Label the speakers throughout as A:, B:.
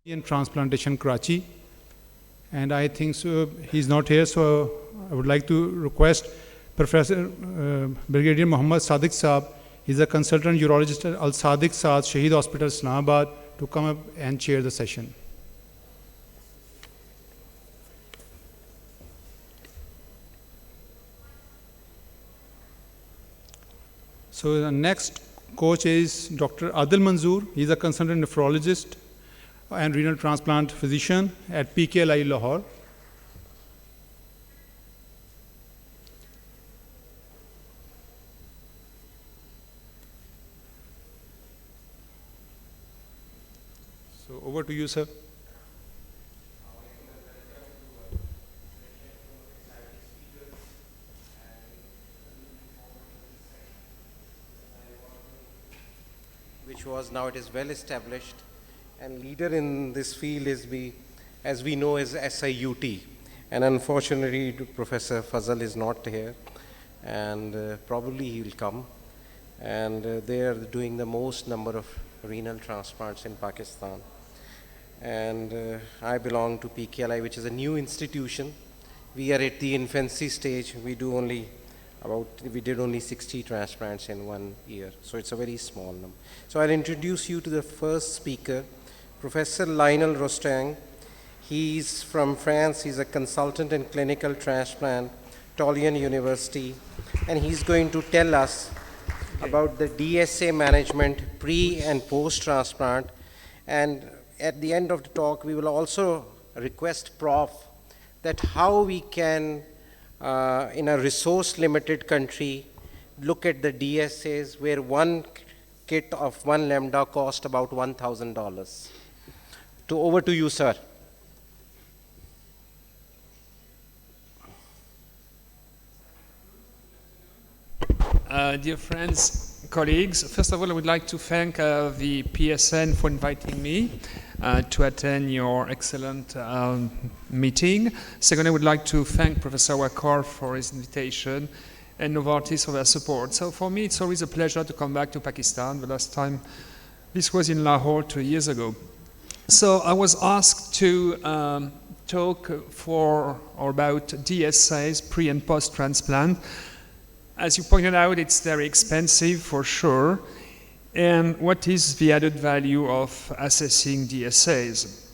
A: in transplantation, Karachi, and I think so he's not here, so I would like to request Professor Brigadier Muhammad Sadiq Saab. He's a consultant urologist at Al Sadiq Saad Shaheed Hospital, Islamabad, to come up and chair the session. So the next coach is Dr. Adil Manzoor. He's a consultant nephrologist and renal transplant physician at PKLI Lahore. So over to you, sir.
B: Which was, now it is well established, and leader in this field is as we know, is SIUT. And unfortunately, Professor Fazal is not here, and probably he will come. And they are doing the most number of renal transplants in Pakistan. And I belong to PKLI, which is a new institution. We are at the infancy stage. We did only 60 transplants in 1 year, so it's a very small number. So I'll introduce you to the first speaker, Professor Lionel Rostang. He's from France. He's a consultant in clinical transplant, Tolleon University, and he's going to tell us about the DSA management pre and post transplant. And at the end of the talk, we will also request Prof that how we can, in a resource-limited country, look at the DSAs where one kit of 1 lambda cost about $1,000. Over to you, sir.
C: Dear friends, colleagues, first of all, I would like to thank the PSN for inviting me to attend your excellent meeting. Second, I would like to thank Professor Wakar for his invitation and Novartis for their support. So for me, it's always a pleasure to come back to Pakistan. The last time, this was in Lahore 2 years ago. So I was asked to talk about DSAs, pre and post transplant. As you pointed out, it's very expensive for sure. And what is the added value of assessing DSAs?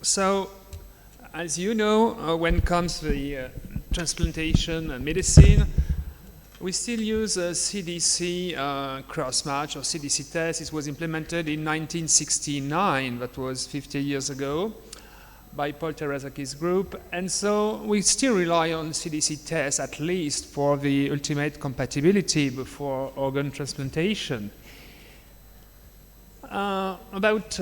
C: So, as you know, when it comes to the transplantation and medicine, we still use a CDC cross-match or CDC test. It was implemented in 1969, that was 50 years ago, by Paul Terazaki's group. And so we still rely on CDC tests, at least for the ultimate compatibility before organ transplantation. About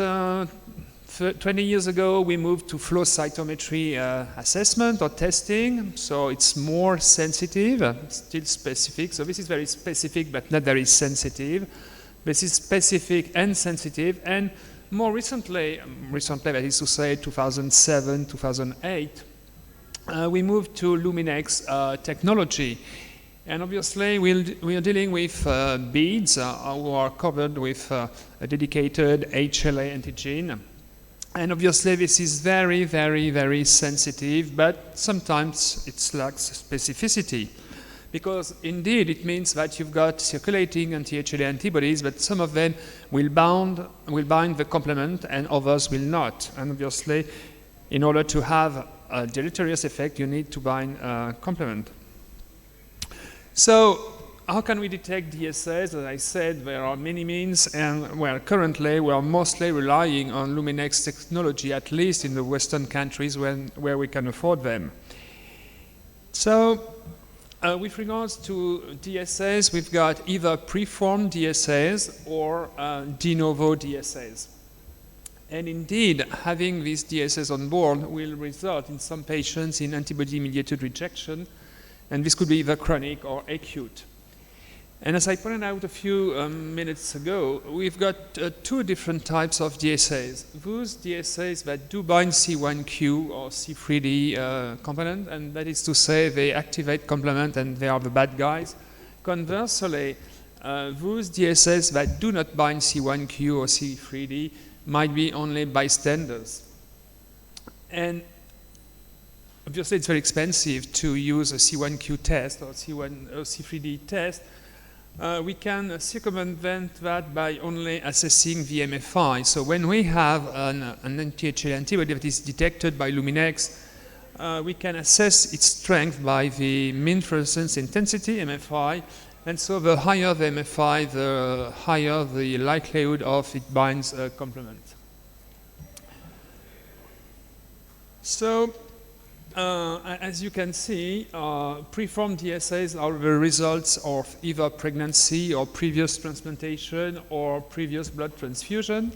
C: 20 years ago, we moved to flow cytometry assessment or testing, so it's more sensitive, still specific. So this is very specific, but not very sensitive. This is specific and sensitive, and more recently, that is to say 2007, 2008, we moved to Luminex technology. And obviously, we are dealing with beads who are covered with a dedicated HLA antigen. And obviously, this is very, very, very sensitive, but sometimes it lacks specificity. Because indeed, it means that you've got circulating anti-HLA antibodies, but some of them will bind the complement and others will not. And obviously, in order to have a deleterious effect, you need to bind complement. So, how can we detect DSAs? As I said, there are many means, and currently we are mostly relying on Luminex technology, at least in the Western countries where we can afford them. So, with regards to DSAs, we've got either preformed DSAs or de novo DSAs. And indeed, having these DSAs on board will result in some patients in antibody-mediated rejection, and this could be either chronic or acute. And as I pointed out a few minutes ago, we've got 2 different types of DSAs. Those DSAs that do bind C1q or C3d component, and that is to say they activate complement and they are the bad guys. Conversely, those DSAs that do not bind C1q or C3d, might be only bystanders. And obviously, it's very expensive to use a C1Q test or C3D test. We can circumvent that by only assessing the MFI. So when we have an anti-HLA antibody that is detected by Luminex, we can assess its strength by the mean fluorescence intensity, MFI, and so the higher the MFI, the higher the likelihood of it binds a complement. So, as you can see, preformed DSAs are the results of either pregnancy or previous transplantation or previous blood transfusion.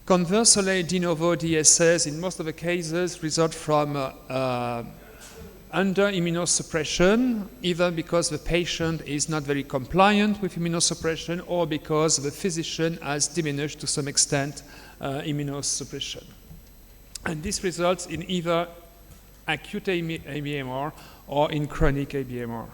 C: Conversely, de novo DSAs in most of the cases result from under immunosuppression, either because the patient is not very compliant with immunosuppression or because the physician has diminished to some extent immunosuppression. And this results in either acute ABMR or in chronic ABMR.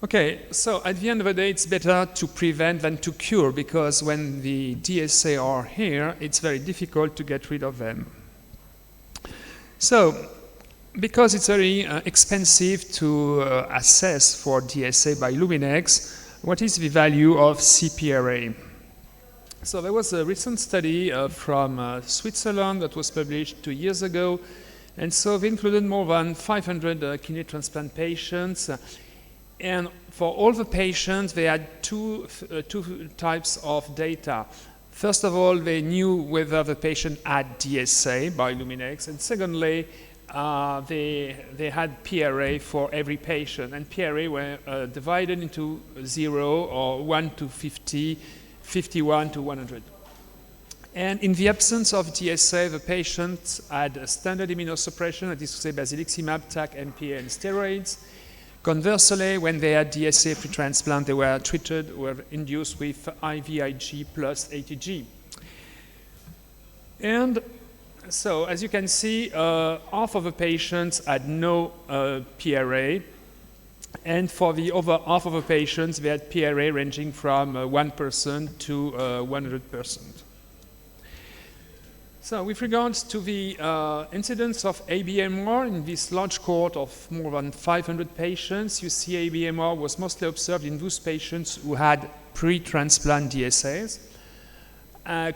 C: Okay, so at the end of the day, it's better to prevent than to cure, because when the DSA are here, it's very difficult to get rid of them. So, because it's very expensive to assess for DSA by Luminex, what is the value of CPRA? So there was a recent study from Switzerland that was published 2 years ago, and so they included more than 500 kidney transplant patients. And for all the patients, they had two types of data. First of all, they knew whether the patient had DSA by Luminex, and secondly, they had PRA for every patient. And PRA were divided into 0 or 1 to 50, 51 to 100. And in the absence of DSA, the patients had a standard immunosuppression, that is to say basiliximab, TAC, MPA, and steroids. Conversely, when they had DSA pre-transplant, they were treated, were induced with IVIG plus ATG. And so, as you can see, half of the patients had no PRA, and for the other half of the patients, they had PRA ranging from 1% to 100%. So with regards to the incidence of ABMR in this large cohort of more than 500 patients, you see ABMR was mostly observed in those patients who had pre-transplant DSAs.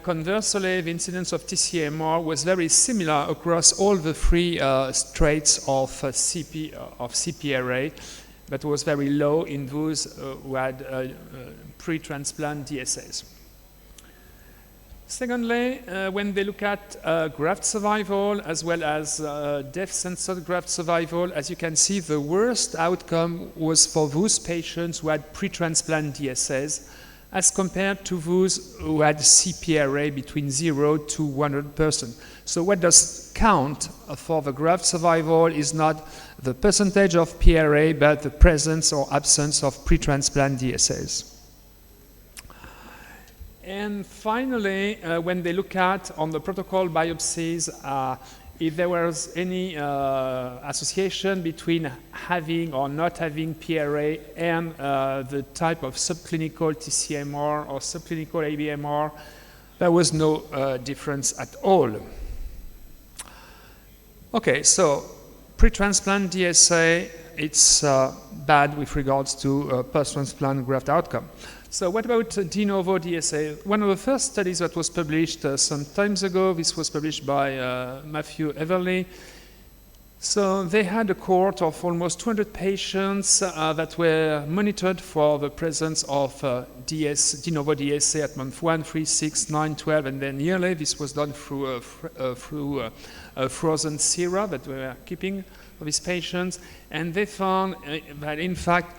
C: Conversely, the incidence of TCMR was very similar across all the three traits of CPRA, but was very low in those who had pre-transplant DSAs. Secondly, when they look at graft survival as well as death-censored graft survival, as you can see, the worst outcome was for those patients who had pre-transplant DSAs as compared to those who had CPRA between 0 to 100%. So what does count for the graft survival is not the percentage of PRA, but the presence or absence of pre-transplant DSAs. And finally, when they look at on the protocol biopsies, if there was any association between having or not having PRA and the type of subclinical TCMR or subclinical ABMR, there was no difference at all. Okay, so pre-transplant DSA, it's bad with regards to post-transplant graft outcome. So what about de novo DSA? One of the first studies that was published some times ago, this was published by Matthew Everly. So they had a cohort of almost 200 patients that were monitored for the presence of de novo DSA at month 1, 3, 6, 9, 12, and then yearly. This was done through frozen sera that we were keeping for these patients. And they found that, in fact,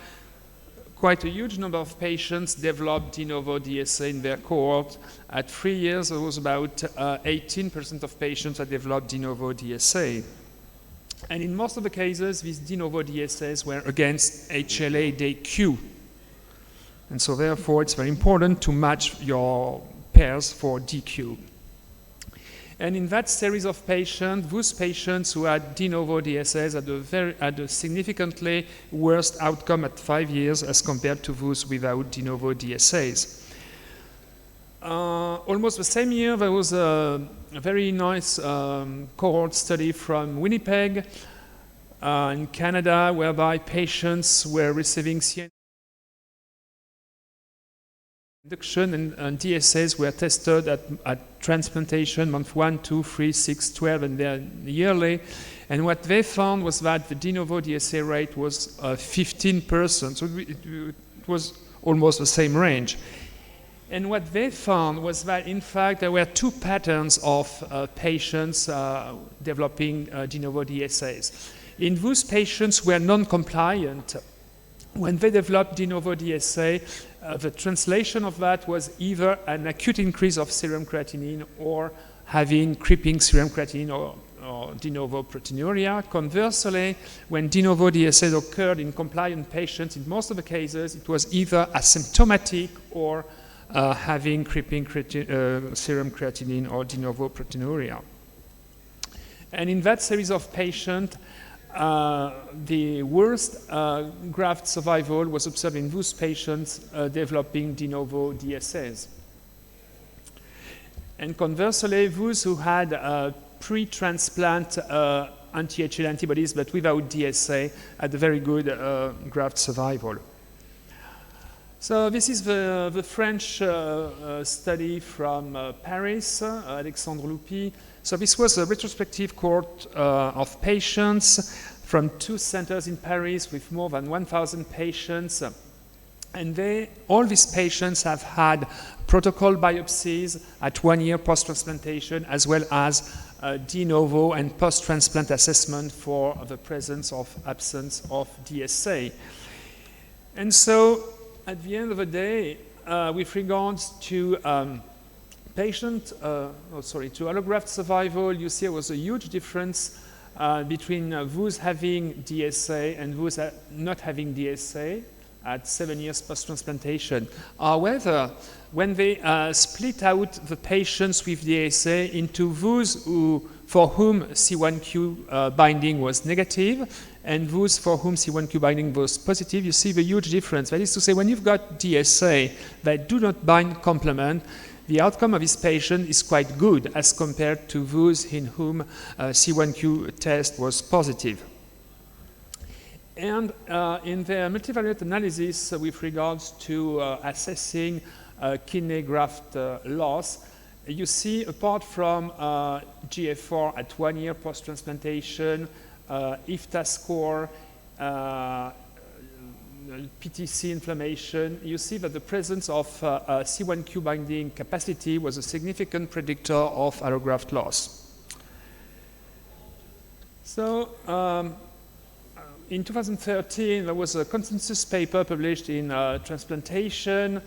C: quite a huge number of patients developed de novo DSA in their cohort. At 3 years, there was about 18% of patients that developed de novo DSA. And in most of the cases, these de novo DSAs were against HLA day Q. And so therefore, it's very important to match your pairs for DQ. And in that series of patients, those patients who had de novo DSAs had a significantly worse outcome at 5 years as compared to those without de novo DSAs. Almost the same year, there was a very nice cohort study from Winnipeg in Canada, whereby patients were receiving CNS induction and DSAs were tested at transplantation month 1, 2, 3, 6, 12, and then yearly. And what they found was that the de novo DSA rate was 15%, so it was almost the same range. And what they found was that, in fact, there were two patterns of patients developing de novo DSAs. In those patients who were non-compliant, when they developed de novo DSA, the translation of that was either an acute increase of serum creatinine or having creeping serum creatinine or de novo proteinuria. Conversely, when de novo DSA occurred in compliant patients, in most of the cases, it was either asymptomatic or having creeping serum creatinine or de novo proteinuria. And in that series of patients, the worst graft survival was observed in those patients developing de novo DSAs. And conversely, those who had pre-transplant anti-HLA antibodies but without DSA had a very good graft survival. So this is the French study from Paris, Alexandre Loupy. So this was a retrospective cohort of patients from 2 centers in Paris with more than 1,000 patients. And all these patients have had protocol biopsies at 1 year post-transplantation, as well as de novo and post-transplant assessment for the presence or absence of DSA. And so, at the end of the day, with regards to to allograft survival, you see there was a huge difference between those having DSA and those not having DSA at 7 years post-transplantation. However, when they split out the patients with DSA into those for whom C1q binding was negative and those for whom C1q binding was positive, you see the huge difference. That is to say, when you've got DSA that do not bind complement, the outcome of this patient is quite good as compared to those in whom C1q test was positive. And in their multivariate analysis with regards to assessing kidney graft loss, you see, apart from GFR at 1 year post-transplantation, IFTA score, PTC inflammation, you see that the presence of C1q binding capacity was a significant predictor of allograft loss. So, in 2013, there was a consensus paper published in Transplantation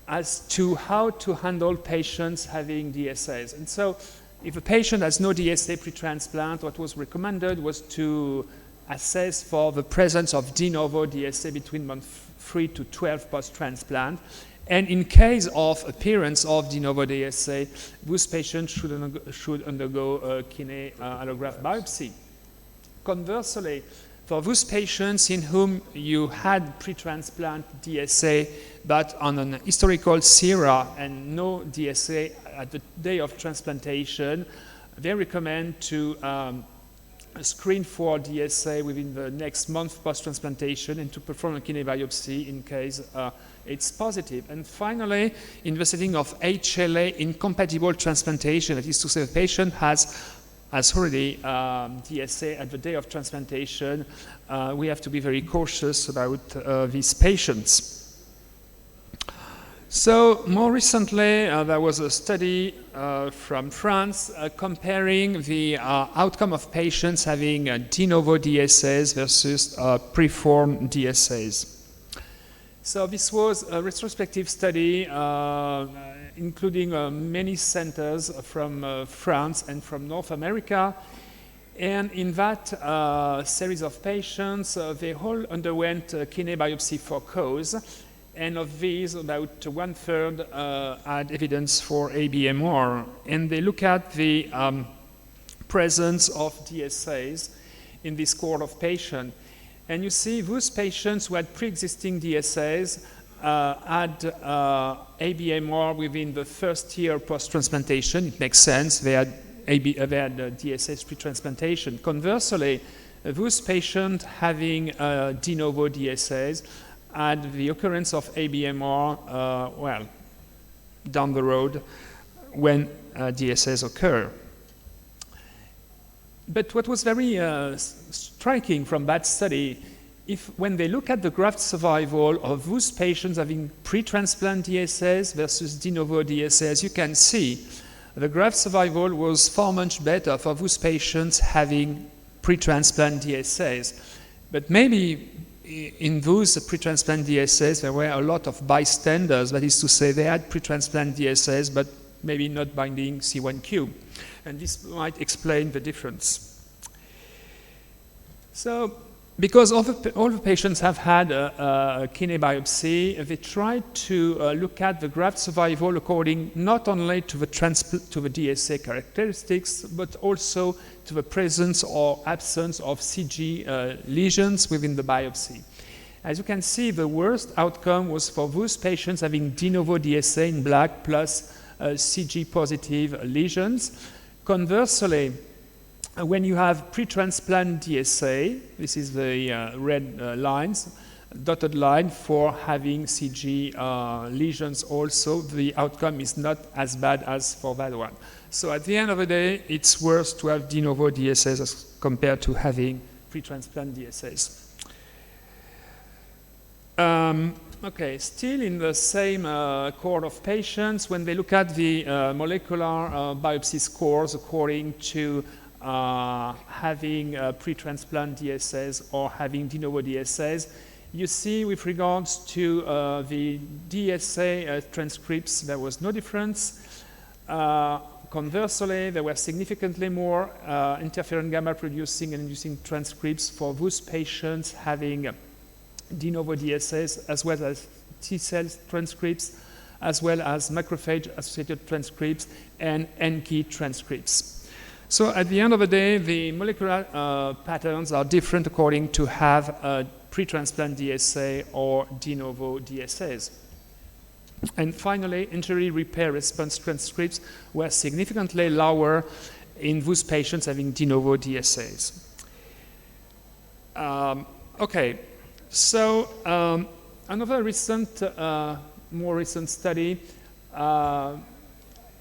C: as to how to handle patients having DSAs. And so, if a patient has no DSA pre-transplant, what was recommended was to assess for the presence of de novo DSA between month 3 to 12 post-transplant. And in case of appearance of de novo DSA, those patients should undergo a kidney allograft biopsy. Conversely, for those patients in whom you had pre-transplant DSA, but on an historical SERA and no DSA at the day of transplantation, they recommend to screen for DSA within the next month post-transplantation and to perform a kidney biopsy in case it's positive. And finally, in the setting of HLA incompatible transplantation, that is to say the patient has already DSA at the day of transplantation, we have to be very cautious about these patients. So more recently, there was a study from France comparing the outcome of patients having de novo DSAs versus preformed DSAs. So this was a retrospective study including many centers from France and from North America. And in that series of patients, they all underwent kidney biopsy for cause. And of these, about 1/3 had evidence for ABMR. And they look at the presence of DSAs in this cohort of patients. And you see those patients who had pre-existing DSAs had ABMR within the first year post-transplantation. It makes sense. They had DSAs pre-transplantation. Conversely, those patients having de novo DSAs had the occurrence of ABMR, well, down the road when DSAs occur. But what was very striking from that study, when they look at the graft survival of those patients having pre-transplant DSAs versus de novo DSAs, you can see the graft survival was far much better for those patients having pre-transplant DSAs. But maybe in those pre-transplant DSAs, there were a lot of bystanders. That is to say, they had pre-transplant DSAs, but maybe not binding C1q. And this might explain the difference. So, because all the patients have had a kidney biopsy, they tried to look at the graft survival according not only to the DSA characteristics, but also to the presence or absence of CG lesions within the biopsy. As you can see, the worst outcome was for those patients having de novo DSA in black plus CG positive lesions. Conversely, when you have pre-transplant DSA, this is the red lines, dotted line for having CG lesions also, the outcome is not as bad as for that one. So at the end of the day, it's worse to have de novo DSAs as compared to having pre-transplant DSAs. Okay, still in the same cohort of patients, when they look at the molecular biopsy scores according to having pre-transplant DSAs or having de novo DSAs, you see with regards to the DSA transcripts, there was no difference. Conversely, there were significantly more interferon gamma producing and inducing transcripts for those patients having de novo DSAs, as well as T cell transcripts, as well as macrophage associated transcripts and NK transcripts. So at the end of the day, the molecular patterns are different according to have a pre-transplant DSA or de novo DSAs. And finally, injury repair response transcripts were significantly lower in those patients having de novo DSAs. Okay, so another recent, more recent study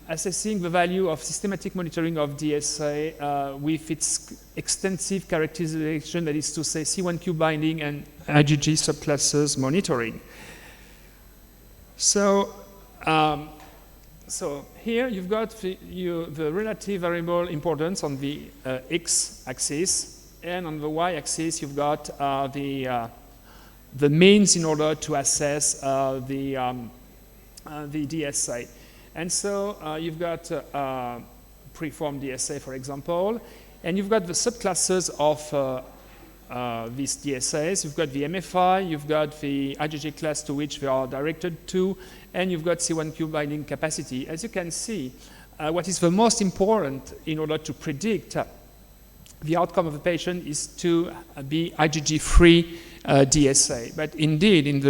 C: assessing the value of systematic monitoring of DSA with its extensive characterization, that is to say C1q binding and IgG subclasses monitoring. So, so here you've got the relative variable importance on the x-axis, and on the y-axis you've got the means in order to assess the DSA. And so you've got preformed DSA, for example, and you've got the subclasses of these DSAs. You've got the MFI, you've got the IgG class to which they are directed to, and you've got C1q binding capacity. As you can see, what is the most important in order to predict the outcome of the patient is to be IgG-free DSA. But indeed, in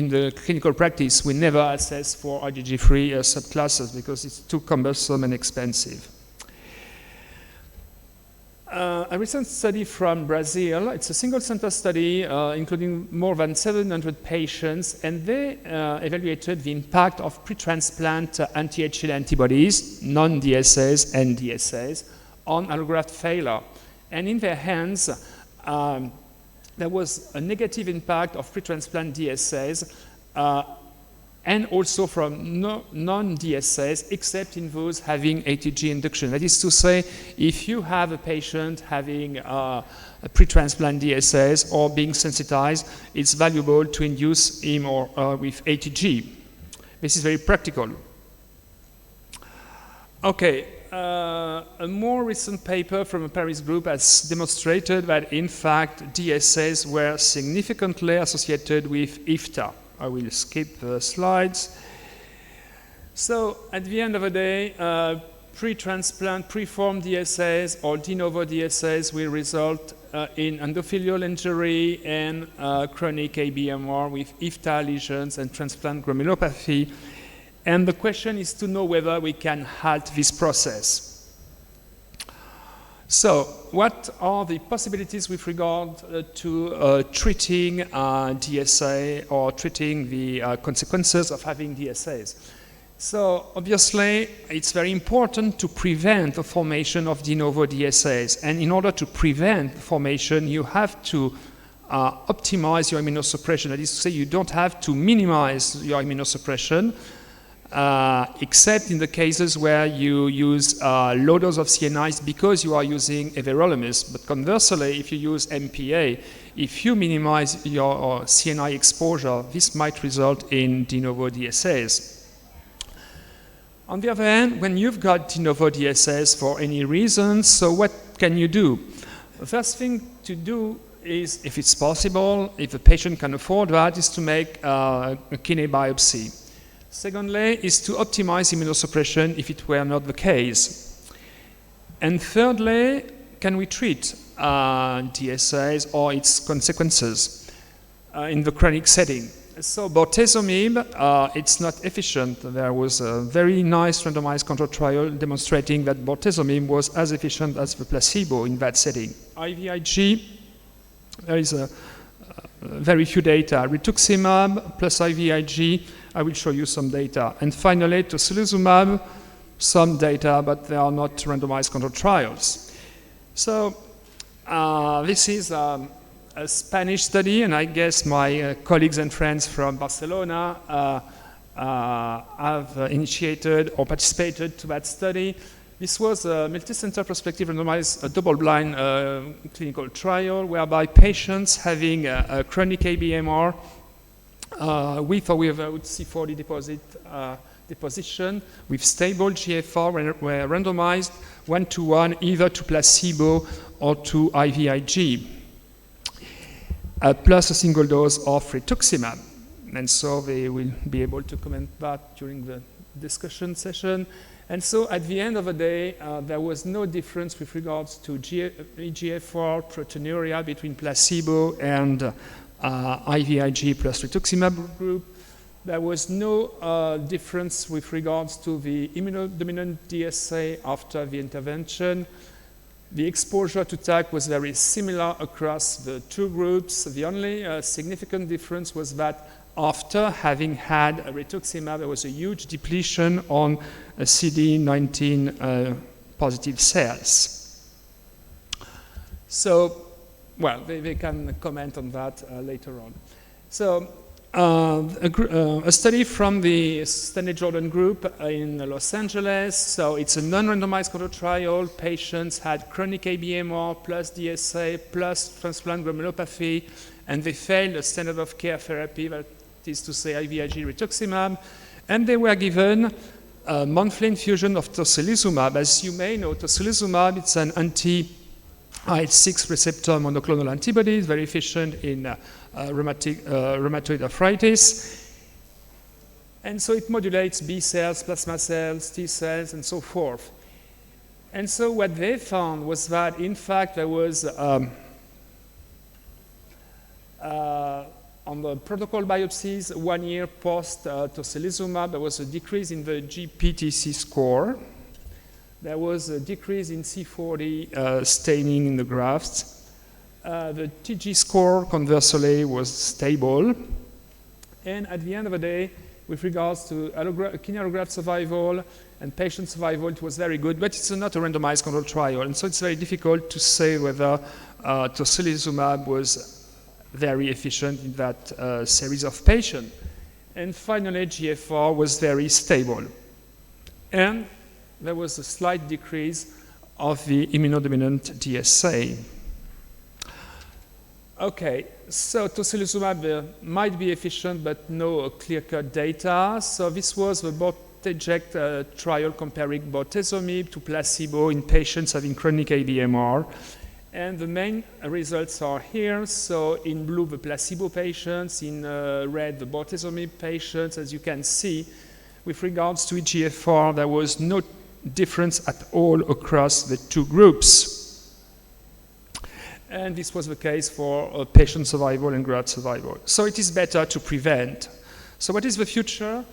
C: the clinical practice, we never assess for IgG-free subclasses because it's too cumbersome and expensive. A recent study from Brazil, it's a single-center study including more than 700 patients, and they evaluated the impact of pre-transplant anti-HLA antibodies, non-DSAs and DSAs, on allograft failure. And in their hands, there was a negative impact of pre-transplant DSAs and also from non-DSAs, except in those having ATG induction. That is to say, if you have a patient having a pre-transplant DSAs or being sensitized, it's valuable to induce him or with ATG. This is very practical. Okay. A more recent paper from a Paris group has demonstrated that, in fact, DSAs were significantly associated with IFTA. I will skip the slides. So, at the end of the day, pre-transplant, preformed DSAs or de novo DSAs will result in endothelial injury and chronic ABMR with IFTA lesions and transplant granulopathy. And the question is to know whether we can halt this process. So, what are the possibilities with regard to treating DSA or treating the consequences of having DSAs? So, obviously, it's very important to prevent the formation of de novo DSAs. And in order to prevent the formation, you have to optimize your immunosuppression. That is to say, you don't have to minimize your immunosuppression, except in the cases where you use low dose of CNIs because you are using everolimus. But conversely, if you use MPA, if you minimize your CNI exposure, this might result in de novo DSAs. On the other hand, when you've got de novo DSAs for any reason, so what can you do? The first thing to do is, if it's possible, if the patient can afford that, is to make a kidney biopsy. Secondly, is to optimize immunosuppression if it were not the case. And thirdly, can we treat DSAs or its consequences in the chronic setting? So bortezomib, it's not efficient. There was a very nice randomized control trial demonstrating that bortezomib was as efficient as the placebo in that setting. IVIG, there is very few data. Rituximab plus IVIG, I will show you some data. And finally, tocilizumab, some data, but they are not randomized control trials. So this is a Spanish study, and I guess my colleagues and friends from Barcelona have initiated or participated to that study. This was a multicenter prospective randomized double-blind clinical trial whereby patients having a chronic ABMR with or without C40 deposition with stable GFR were randomized 1-to-1 either to placebo or to IVIG, plus a single dose of rituximab. And so they will be able to comment that during the discussion session. And so at the end of the day, there was no difference with regards to eGFR proteinuria between placebo and IVIG plus rituximab group. There was no difference with regards to the immunodominant DSA after the intervention. The exposure to TAC was very similar across the two groups. The only significant difference was that after having had rituximab, there was a huge depletion on CD19 positive cells. So, well, they can comment on that later on. So, a study from the Stanley Jordan group in Los Angeles. So it's a non-randomized control trial. Patients had chronic ABMR plus DSA plus transplant granulopathy, and they failed a standard of care therapy, that is to say IVIG rituximab, and they were given a monthly infusion of tocilizumab. As you may know, tocilizumab, it's an anti-IL-6 receptor monoclonal antibody. It's very efficient in rheumatoid arthritis. And so it modulates B cells, plasma cells, T cells, and so forth. And so what they found was that, in fact, there was on the protocol biopsies 1 year post tocilizumab, there was a decrease in the GPTC score. There was a decrease in C40 staining in the grafts. The TG score, conversely, was stable. And at the end of the day, with regards to kidney allograft survival and patient survival, it was very good, but it's not a randomized control trial. And so it's very difficult to say whether tocilizumab was very efficient in that series of patients. And finally, GFR was very stable. And there was a slight decrease of the immunodominant DSA. Okay, so tocilizumab might be efficient, but no clear-cut data. So this was the BORTEJECT trial comparing bortezomib to placebo in patients having chronic ABMR. And the main results are here. So in blue, the placebo patients, in red, the bortezomib patients. As you can see, with regards to eGFR, there was no difference at all across the two groups. And this was the case for patient survival and graft survival. So it is better to prevent. So what is the future?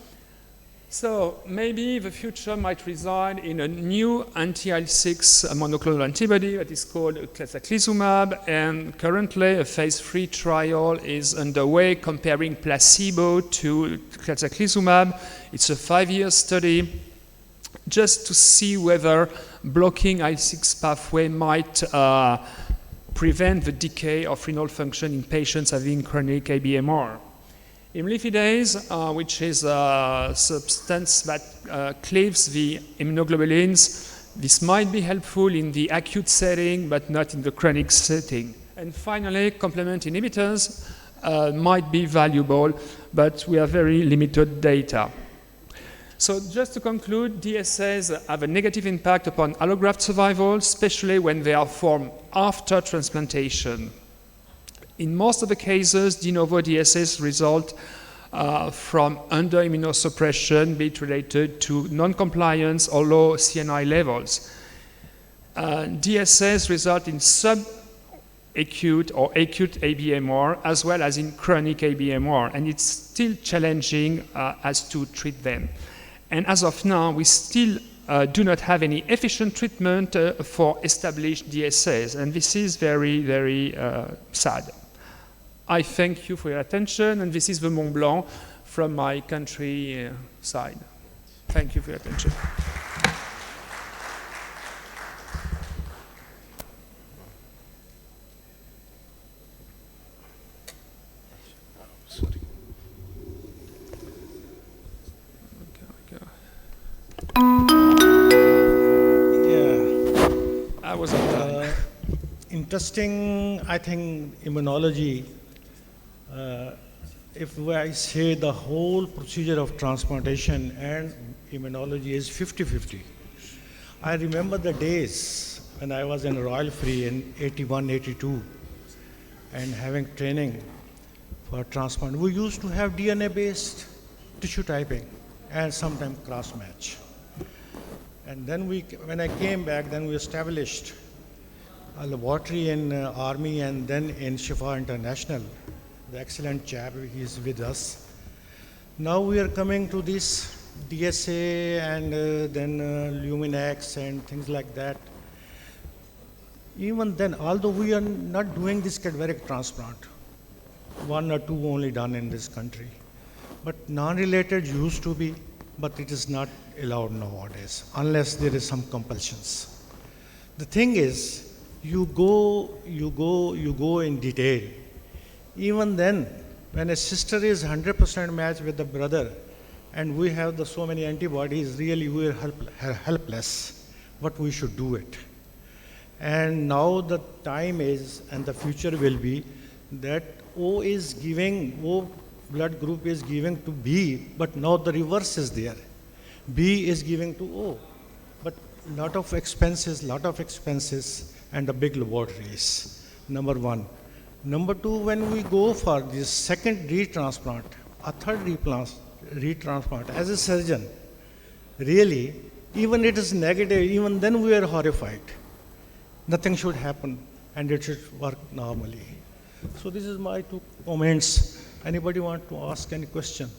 C: So maybe the future might reside in a new anti-IL-6 monoclonal antibody that is called clazakizumab, and currently a phase 3 trial is underway comparing placebo to clazakizumab. It's a 5-year study just to see whether blocking IL-6 pathway might prevent the decay of renal function in patients having chronic ABMR. Imlifidase, which is a substance that cleaves the immunoglobulins, this might be helpful in the acute setting, but not in the chronic setting. And finally, complement inhibitors might be valuable, but we have very limited data. So just to conclude, DSAs have a negative impact upon allograft survival, especially when they are formed after transplantation. In most of the cases, de novo DSAs result from under-immunosuppression, be it related to non-compliance or low CNI levels. DSAs result in sub-acute or acute ABMR, as well as in chronic ABMR, and it's still challenging as to treat them. And as of now, we still do not have any efficient treatment for established DSAs, and this is very, very sad. I thank you for your attention, and this is the Mont Blanc from my country side. Thank you for your attention.
B: Sorry.
D: Yeah.
C: I was on time.
D: Interesting, I think, immunology. If I say the whole procedure of transplantation and immunology is 50-50. I remember the days when I was in Royal Free in 81, 82 and having training for transplant. We used to have DNA-based tissue typing and sometimes cross-match. And then when I came back, then we established a laboratory in Army and then in Shifa International. The excellent chap, he is with us. Now we are coming to this DSA and then Luminex and things like that. Even then, although we are not doing this cadaveric transplant, 1 or 2 only done in this country, but non-related used to be, but it is not allowed nowadays, unless there is some compulsions. The thing is, you go in detail. Even then, when a sister is 100% matched with the brother, and we have so many antibodies, really we are helpless, but we should do it. And now the time is, and the future will be, that O blood group is giving to B, but now the reverse is there. B is giving to O, but lot of expenses, and a big laboratories, number 1. Number 2, when we go for this second retransplant, a third retransplant, as a surgeon, really, even it is negative, even then we are horrified. Nothing should happen, and it should work normally. So this is my 2 comments. Anybody want to ask any question?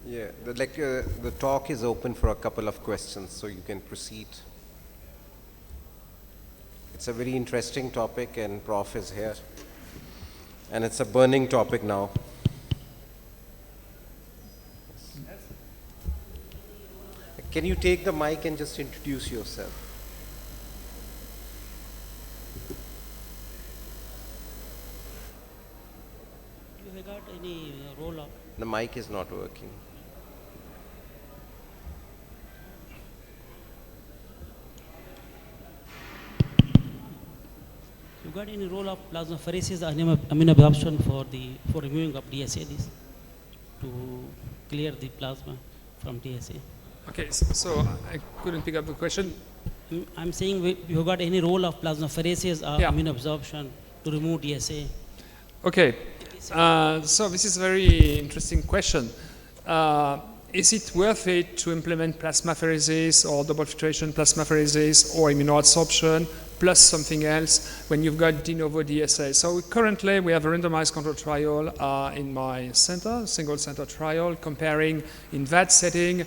B: Yeah, the talk is open for a couple of questions, so you can proceed. It's a very interesting topic, and Prof is here. And it's a burning topic now. Can you take the mic and just introduce yourself?
E: You have got any role of?
B: The mic is not working.
E: You got any role of plasmapheresis immunoabsorption for removing of DSA to clear the plasma from DSA?
C: Okay, so I couldn't pick up the question.
E: I'm saying you got any role of plasmapheresis immunoabsorption to remove DSA?
C: Okay, so this is a very interesting question. is it worth it to implement plasmapheresis or double filtration plasmapheresis or immunoadsorption plus something else when you've got de novo DSA? So currently we have a randomized control trial in my center, single center trial, comparing in that setting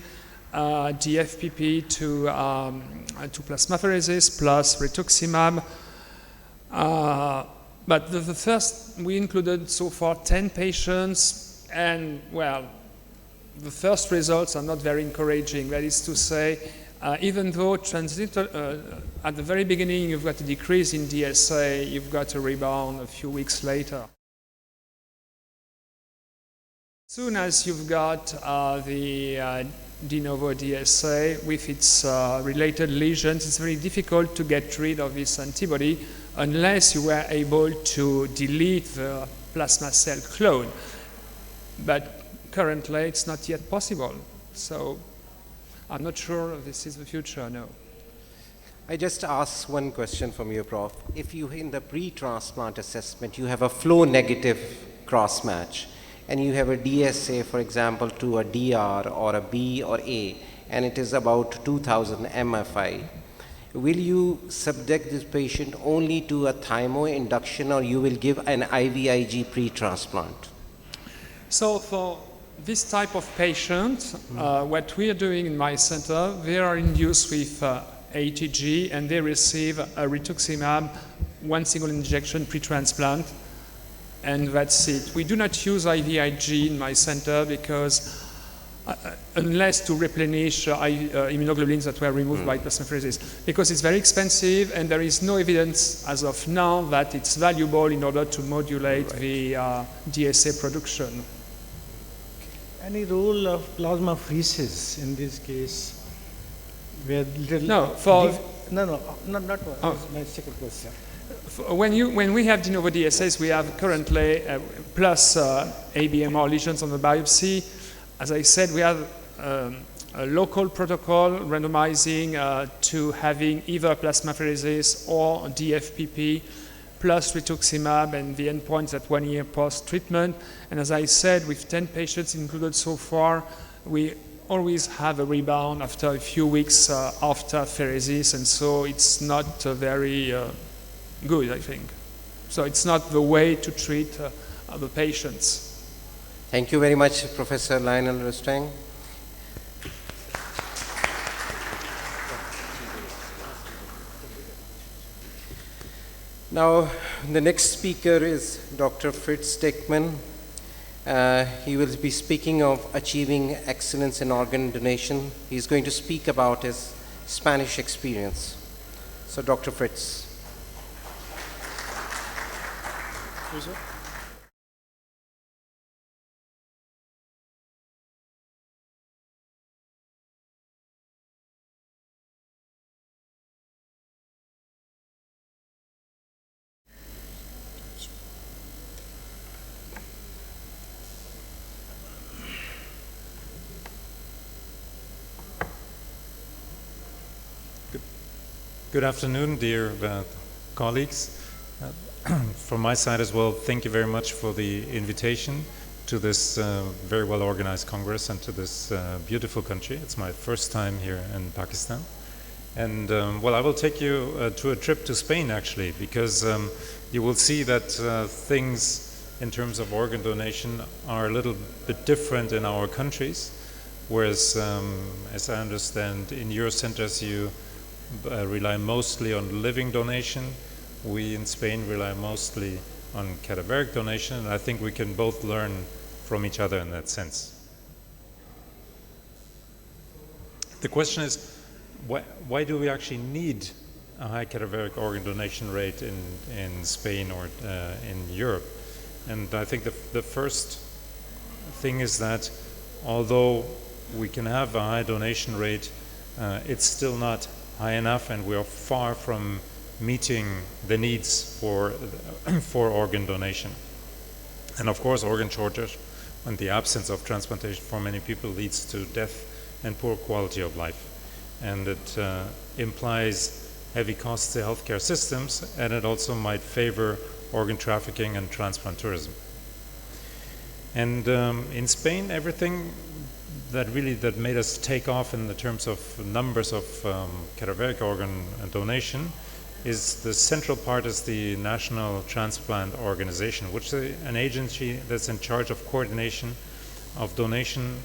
C: DFPP to plasmapheresis plus rituximab. But the first, we included so far 10 patients, and well, the first results are not very encouraging. That is to say, even though at the very beginning you've got a decrease in DSA, you've got a rebound a few weeks later. As soon as you've got the de novo DSA with its related lesions, it's very difficult to get rid of this antibody unless you were able to delete the plasma cell clone. But currently, it's not yet possible. So I'm not sure this is the future, no.
B: I just asked one question from you, Prof. If you, in the pre-transplant assessment, you have a flow negative cross match, and you have a DSA, for example, to a DR or a B or A, and it is about 2000 MFI, will you subject this patient only to a thymo induction, or you will give an IVIG pre-transplant?
C: So for this type of patient, what we are doing in my center, they are induced with ATG and they receive a rituximab, one single injection pre-transplant, and that's it. We do not use IVIG in my center because unless to replenish immunoglobulins that were removed by plasmapheresis, because it's very expensive and there is no evidence as of now that it's valuable in order to modulate the DSA production.
D: Any role of plasmapheresis in this case? Where little
C: No, for
D: not one. That's my second question.
C: when we have de novo DSAs, we have currently plus ABMR lesions on the biopsy. As I said, we have a local protocol randomizing to having either plasmapheresis or DFPP plus rituximab, and the endpoints at 1 year post-treatment. And as I said, with 10 patients included so far, we always have a rebound after a few weeks after pheresis, and so it's not very good, I think. So it's not the way to treat the patients.
B: Thank you very much, Professor Lionel Rostang. Now, the next speaker is Dr. Fritz Dickmann. He will be speaking of achieving excellence in organ donation. He's going to speak about his Spanish experience. So, Dr. Fritz.
F: Good afternoon, dear colleagues. From my side as well, thank you very much for the invitation to this very well organized Congress and to this beautiful country. It's my first time here in Pakistan. And well, I will take you to a trip to Spain actually, because you will see that things in terms of organ donation are a little bit different in our countries. Whereas, as I understand, in your centers you rely mostly on living donation. We in Spain rely mostly on cadaveric donation, and I think we can both learn from each other in that sense. The question is, why do we actually need a high cadaveric organ donation rate in Spain or in Europe? And I think the first thing is that although we can have a high donation rate, it's still not high enough, and we are far from meeting the needs for organ donation. And of course, organ shortage and the absence of transplantation for many people leads to death and poor quality of life. And it implies heavy costs to healthcare systems, and it also might favor organ trafficking and transplant tourism. And in Spain, everything that made us take off in the terms of numbers of cadaveric organ donation is the central part is the National Transplant Organization, which is an agency that's in charge of coordination of donation,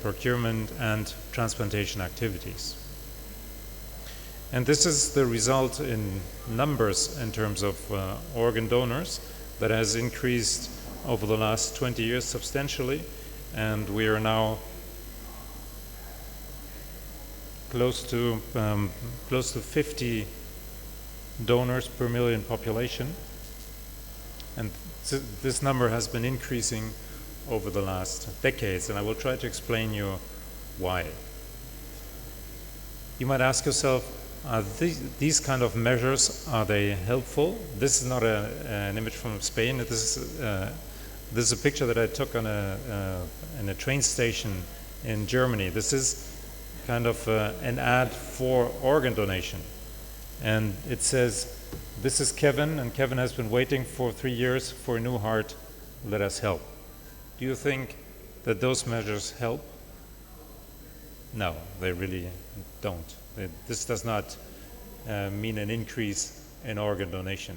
F: procurement, and transplantation activities. And this is the result in numbers in terms of organ donors that has increased over the last 20 years substantially, and we are now close to 50 donors per million population, and this number has been increasing over the last decades, and I will try to explain you why. You might ask yourself, are these kind of measures, are they helpful? This is not an image from Spain. This is a picture that I took on in a train station in Germany. This is kind of an ad for organ donation. And it says, this is Kevin, and Kevin has been waiting for 3 years for a new heart. Let us help. Do you think that those measures help? No, they really don't. This does not mean an increase in organ donation.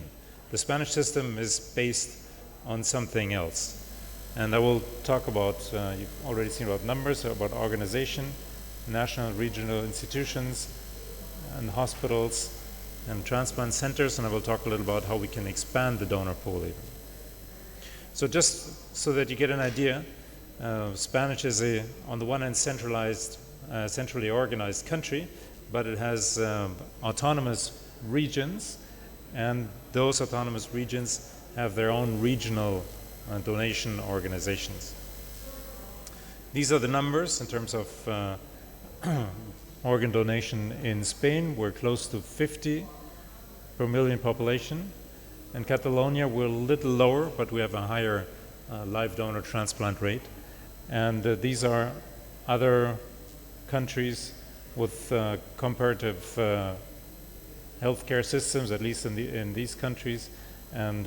F: The Spanish system is based on something else. And I will talk about, you've already seen about numbers, about organization, national, regional institutions, and hospitals, and transplant centers, and I will talk a little about how we can expand the donor pool even. So just so that you get an idea, Spanish is on the one hand centrally organized country, but it has autonomous regions, and those autonomous regions have their own regional donation organizations. These are the numbers in terms of organ donation in Spain. We're close to 50 per million population. In Catalonia, we're a little lower, but we have a higher live donor transplant rate. And these are other countries with comparative healthcare systems, at least in these countries. And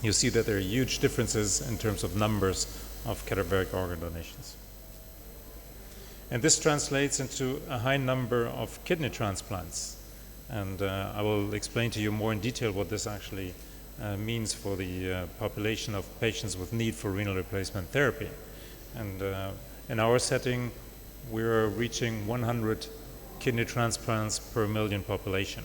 F: you see that there are huge differences in terms of numbers of cadaveric organ donations. And this translates into a high number of kidney transplants. And I will explain to you more in detail what this actually means for the population of patients with need for renal replacement therapy. And in our setting, we're reaching 100 kidney transplants per million population.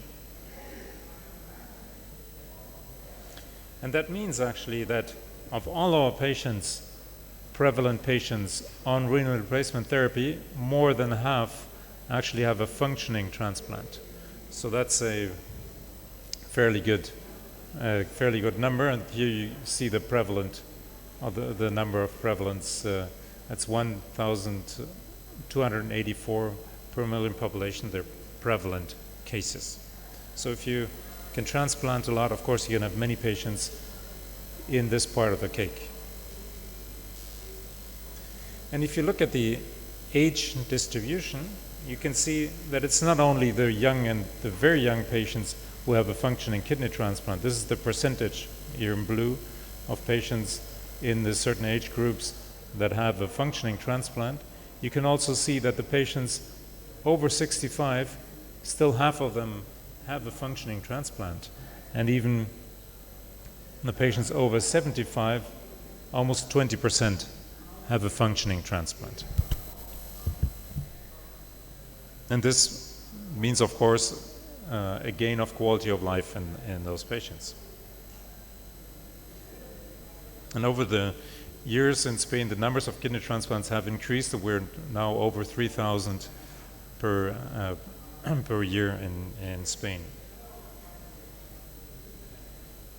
F: And that means actually that of all our patients, prevalent patients on renal replacement therapy, more than half actually have a functioning transplant. So that's a fairly good number. And here you see the prevalent, or the number of prevalence. That's 1,284 per million population. They're prevalent cases. So if you can transplant a lot, of course, you can have many patients in this part of the cake. And if you look at the age distribution, you can see that it's not only the young and the very young patients who have a functioning kidney transplant. This is the percentage here in blue of patients in the certain age groups that have a functioning transplant. You can also see that the patients over 65, still half of them have a functioning transplant. And even the patients over 75, almost 20% have a functioning transplant. And this means, of course, a gain of quality of life in those patients. And over the years in Spain, the numbers of kidney transplants have increased. We're now over 3,000 per year in Spain.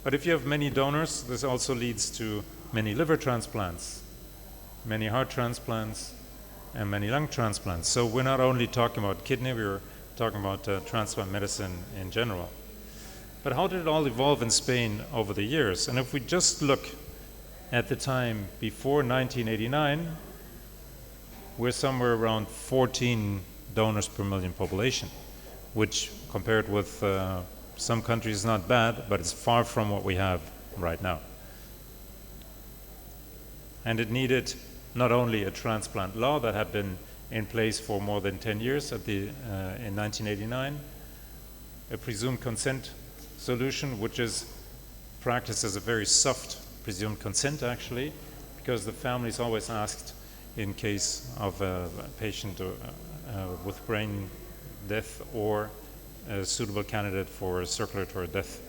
F: But if you have many donors, this also leads to many liver transplants, many heart transplants, and many lung transplants. So we're not only talking about kidney, we're talking about transplant medicine in general. But how did it all evolve in Spain over the years? And if we just look at the time before 1989, we're somewhere around 14 donors per million population, which compared with some countries is not bad, but it's far from what we have right now. And it needed not only a transplant law that had been in place for more than 10 years in 1989, a presumed consent solution, which is practiced as a very soft presumed consent actually, because the family is always asked in case of a patient with brain death or a suitable candidate for circulatory death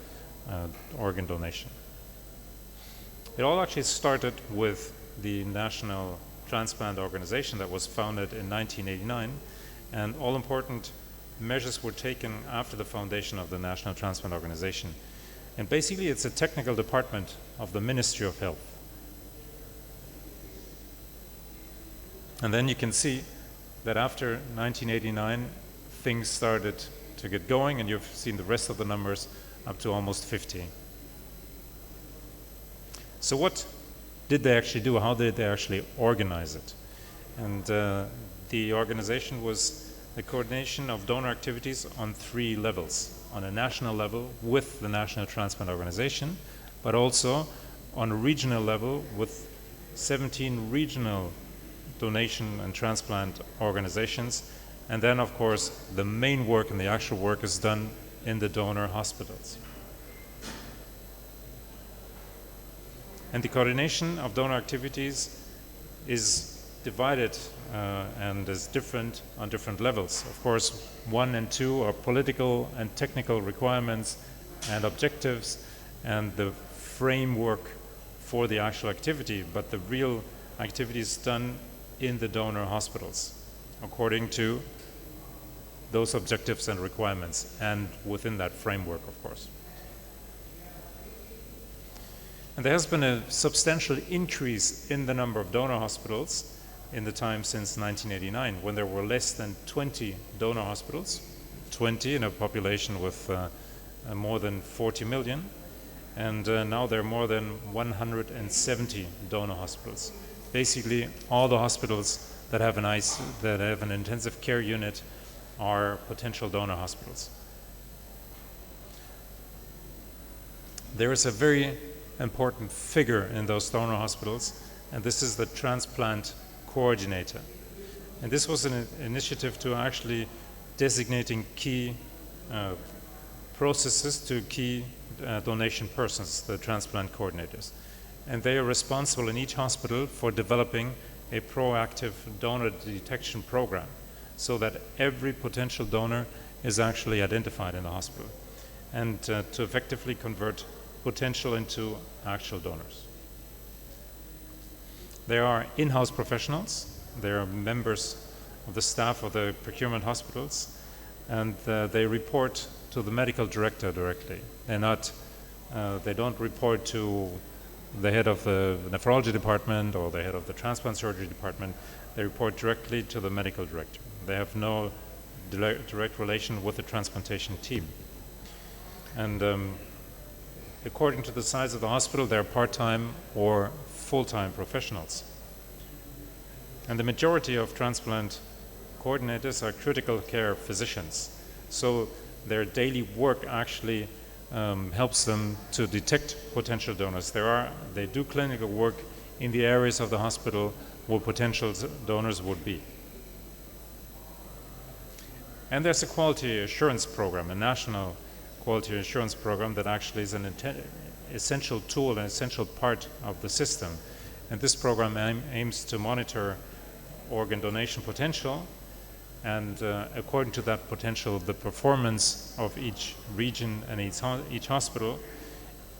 F: organ donation. It all actually started with the National Transplant Organization that was founded in 1989, and all important measures were taken after the foundation of the National Transplant Organization. And basically it's a technical department of the Ministry of Health. And then you can see that after 1989 things started to get going, and you've seen the rest of the numbers up to almost 50. So what did they actually do? How did they actually organize it? And the organization was the coordination of donor activities on 3 levels. On a national level with the National Transplant Organization, but also on a regional level with 17 regional donation and transplant organizations. And then, of course, the main work and the actual work is done in the donor hospitals. And the coordination of donor activities is divided and is different on different levels. Of course, 1 and 2 are political and technical requirements and objectives and the framework for the actual activity, but the real activity is done in the donor hospitals according to those objectives and requirements and within that framework, of course. And there has been a substantial increase in the number of donor hospitals in the time since 1989, when there were less than 20 donor hospitals, 20 in a population with more than 40 million, and now there are more than 170 donor hospitals. Basically, all the hospitals that have an intensive care unit are potential donor hospitals. There is a very important figure in those donor hospitals, and this is the transplant coordinator. And this was an initiative to actually designating key processes to key donation persons, the transplant coordinators. And they are responsible in each hospital for developing a proactive donor detection program so that every potential donor is actually identified in the hospital and to effectively convert potential into actual donors. There are in-house professionals, there are members of the staff of the procurement hospitals, and they report to the medical director directly. They don't report to the head of the nephrology department or the head of the transplant surgery department. They report directly to the medical director. They have no direct relation with the transplantation team. And according to the size of the hospital, they're part-time or full-time professionals. And the majority of transplant coordinators are critical care physicians. So their daily work actually helps them to detect potential donors. They do clinical work in the areas of the hospital where potential donors would be. And there's a quality assurance program, a national quality assurance program that actually is an essential tool, an essential part of the system. And this program aims to monitor organ donation potential and according to that potential, the performance of each region and each hospital.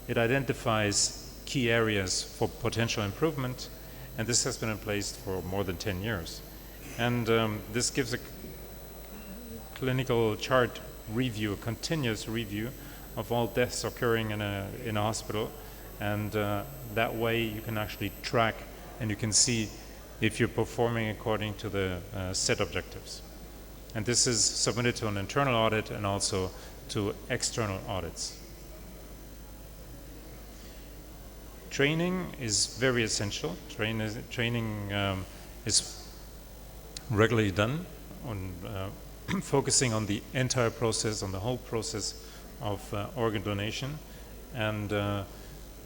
F: It identifies key areas for potential improvement, and this has been in place for more than 10 years. And this gives a clinical chart review, a continuous review of all deaths occurring in a hospital, and that way you can actually track and you can see if you're performing according to the set objectives. And this is submitted to an internal audit and also to external audits. Training is very essential. Training is regularly done on focusing on the entire process, on the whole process of organ donation. And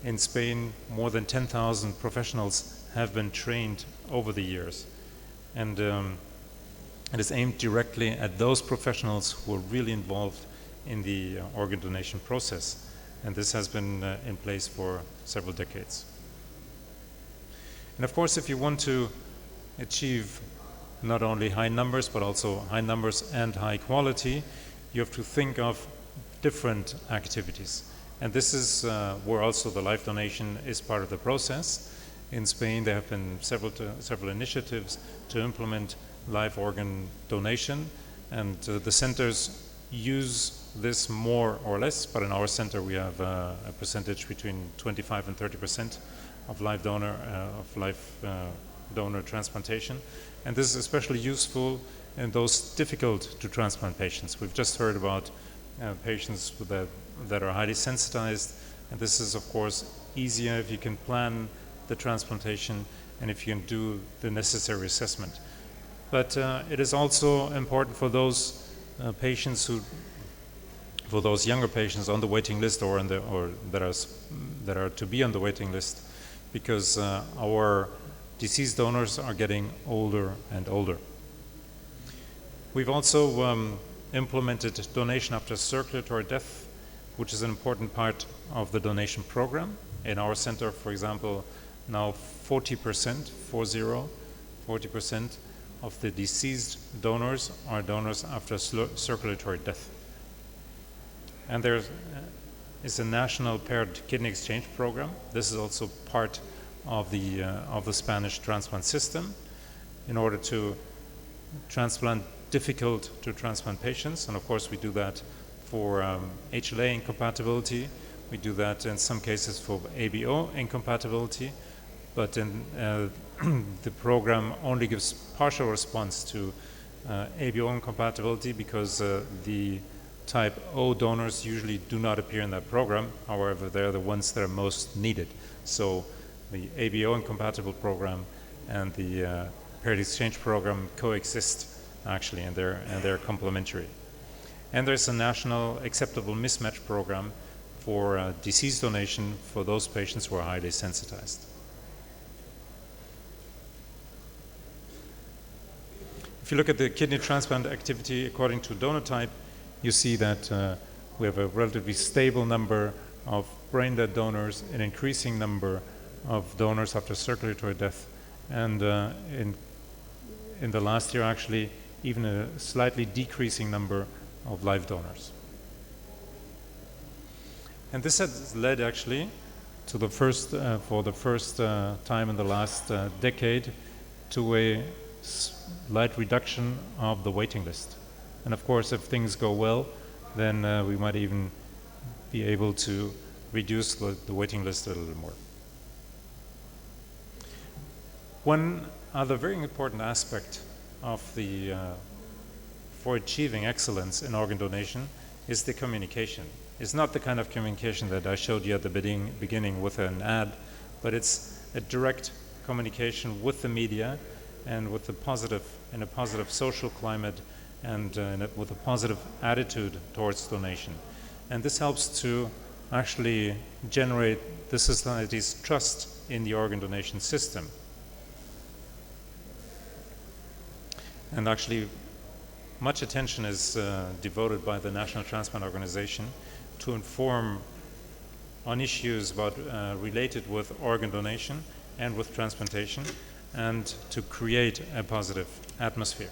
F: in Spain, more than 10,000 professionals have been trained over the years. And it is aimed directly at those professionals who are really involved in the organ donation process. And this has been in place for several decades. And of course, if you want to achieve not only high numbers, but also high numbers and high quality, you have to think of different activities. And this is where also the life donation is part of the process. In Spain, there have been several initiatives to implement live organ donation, and the centers use this more or less, but in our center we have a percentage between 25 and 30% of live donor transplantation. And this is especially useful in those difficult to transplant patients. We've just heard about patients that are highly sensitized, and this is of course easier if you can plan the transplantation and if you can do the necessary assessment. But it is also important for those patients for those younger patients on the waiting list or that are to be on the waiting list, because our deceased donors are getting older and older. We've also implemented donation after circulatory death, which is an important part of the donation program. In our center, for example, now 40% of the deceased donors are donors after circulatory death. And there is a national paired kidney exchange program. This is also part of the Spanish transplant system in order to transplant difficult to transplant patients. And of course we do that for HLA incompatibility. We do that in some cases for ABO incompatibility, but in the program only gives partial response to ABO incompatibility because the type O donors usually do not appear in that program. However, they're the ones that are most needed. So the ABO incompatible program and the paired exchange program coexist actually, and they're complementary. And there's a national acceptable mismatch program for deceased donation for those patients who are highly sensitized. If you look at the kidney transplant activity according to donor type, you see that we have a relatively stable number of brain dead donors, an increasing number of donors after circulatory death, and in the last year actually even a slightly decreasing number of live donors. And this has led actually to the first, for the first time in the last decade, to a slight reduction of the waiting list. And of course, if things go well, then we might even be able to reduce the waiting list a little more. One other very important aspect of for achieving excellence in organ donation is the communication. It's not the kind of communication that I showed you at the beginning with an ad, but it's a direct communication with the media and with a positive social climate and with a positive attitude towards donation. And this helps to actually generate the society's trust in the organ donation system. And actually, much attention is devoted by the National Transplant Organization to inform on issues related with organ donation and with transplantation, and to create a positive atmosphere.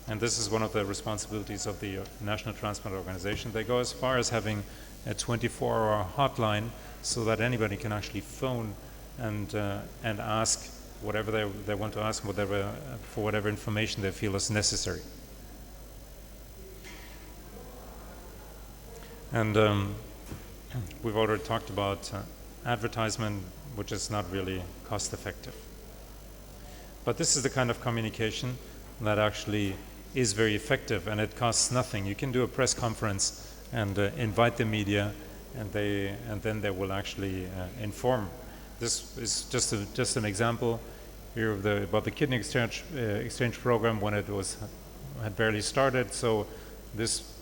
F: And this is one of the responsibilities of the National Transplant Organization. They go as far as having a 24-hour hotline so that anybody can actually phone and ask whatever they want to ask, for whatever information they feel is necessary. And we've already talked about advertisement, which is not really cost effective. But this is the kind of communication that actually is very effective, and it costs nothing. You can do a press conference and invite the media, and then they will actually inform. This is just an example here about the kidney exchange program when it had barely started. So this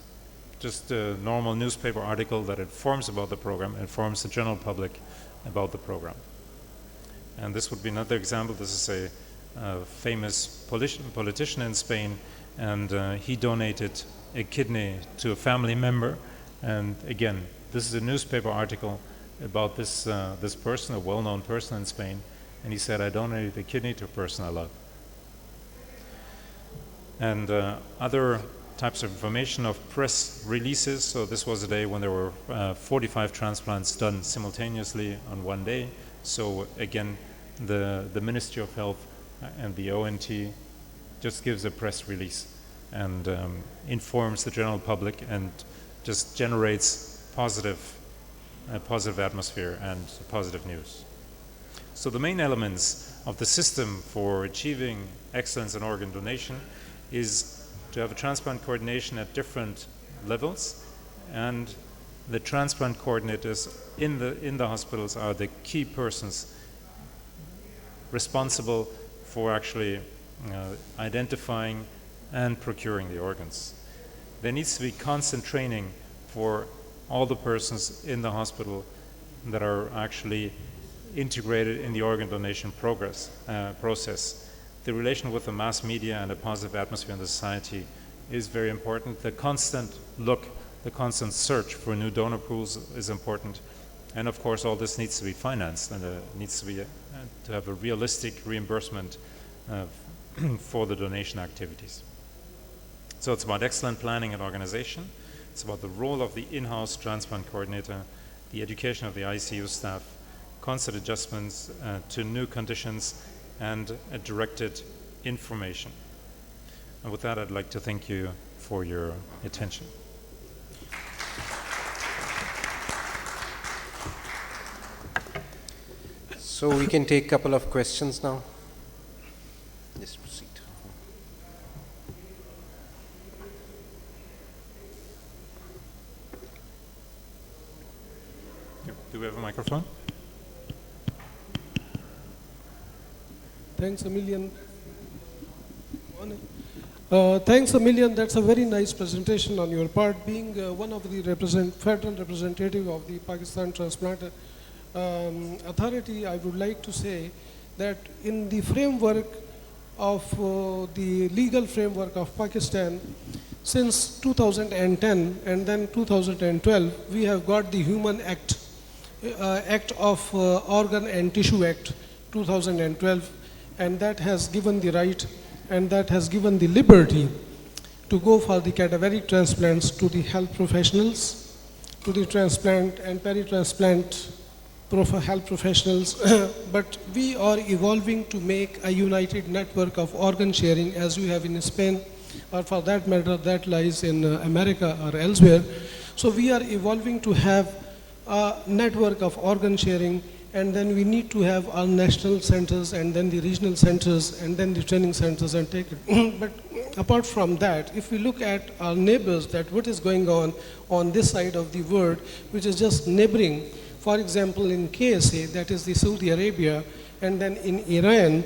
F: just a normal newspaper article that informs about the program, informs the general public about the program. And this would be another example. This is a famous politician in Spain, and he donated a kidney to a family member. And again, this is a newspaper article about this person, a well-known person in Spain, and he said, "I donated a kidney to a person I love." And other types of information of press releases. So this was a day when there were 45 transplants done simultaneously on one day. So again, the Ministry of Health and the ONT just gives a press release and informs the general public and just generates a positive atmosphere and positive news. So the main elements of the system for achieving excellence in organ donation is to have a transplant coordination at different levels, and the transplant coordinators in the hospitals are the key persons responsible for actually identifying and procuring the organs. There needs to be constant training for all the persons in the hospital that are actually integrated in the organ donation process. The relation with the mass media and a positive atmosphere in the society is very important. The constant look, the constant search for new donor pools is important. And of course, all this needs to be financed, and needs to be to have a realistic reimbursement for the donation activities. So it's about excellent planning and organization. It's about the role of the in-house transplant coordinator, the education of the ICU staff, constant adjustments to new conditions, and a directed information. And with that, I'd like to thank you for your attention.
B: So we can take a couple of questions now. Yes, proceed.
F: Do we have a microphone?
G: Thanks a million. Thanks a million. That's a very nice presentation on your part. Being one of the federal representative of the Pakistan Transplant Authority, I would like to say that in the framework of the legal framework of Pakistan, since 2010 and then 2012, we have got the Human Act, Act of Organ and Tissue Act 2012, and that has given the right and that has given the liberty to go for the cadaveric transplants to the health professionals, to the transplant and peri-transplant health professionals. But we are evolving to make a united network of organ sharing as we have in Spain, or for that matter that lies in America or elsewhere. So we are evolving to have a network of organ sharing, and then we need to have our national centers and then the regional centers and then the training centers and take it. But apart from that, if we look at our neighbors, that what is going on this side of the world, which is just neighboring, for example in KSA, that is the Saudi Arabia, and then in Iran,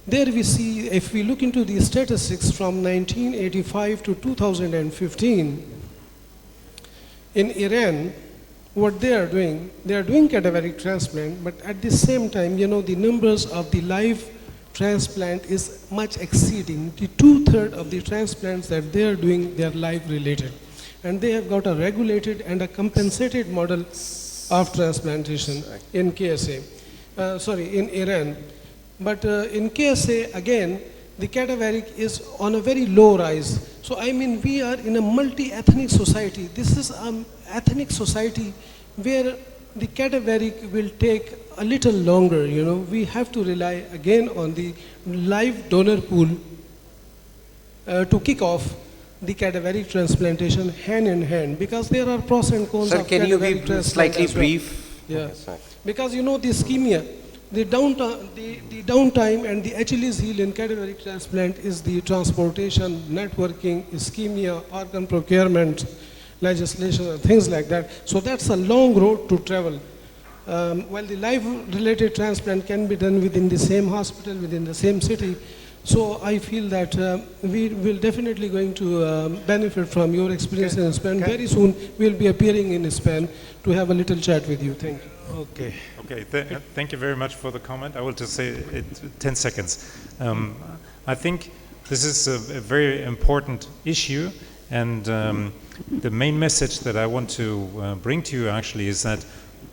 G: there we see, if we look into the statistics from 1985 to 2015, in Iran, what they are doing cadaveric transplant, but at the same time, you know, the numbers of the live transplant is much exceeding. The 2/3 of the transplants that they are doing, they are live related. And they have got a regulated and a compensated model of transplantation in KSA, in Iran. But in KSA, again, the cadaveric is on a very low rise. So I mean, we are in a multi-ethnic society. This is an ethnic society where the cadaveric will take a little longer, you know. We have to rely again on the live donor pool to kick off the cadaveric transplantation hand in hand, because there are pros and cons
B: Sir,
G: of
B: can you
G: cadaveric
B: be
G: transplant
B: slightly
G: as well.
B: brief?
G: Yeah,
B: Okay, sorry.
G: because you know the ischemia, the downtime and the Achilles heel in cadaveric transplant is the transportation, networking, ischemia, organ procurement, legislation, and things like that. So that's a long road to travel. While the life-related transplant can be done within the same hospital, within the same city. So I feel that we will definitely going to benefit from your experience in Spain. Very soon we'll be appearing in Spain to have a little chat with you. Thank you.
D: Okay.
F: Okay, thank you very much for the comment. I will just say it 10 seconds. I think this is a very important issue, and the main message that I want to bring to you actually is that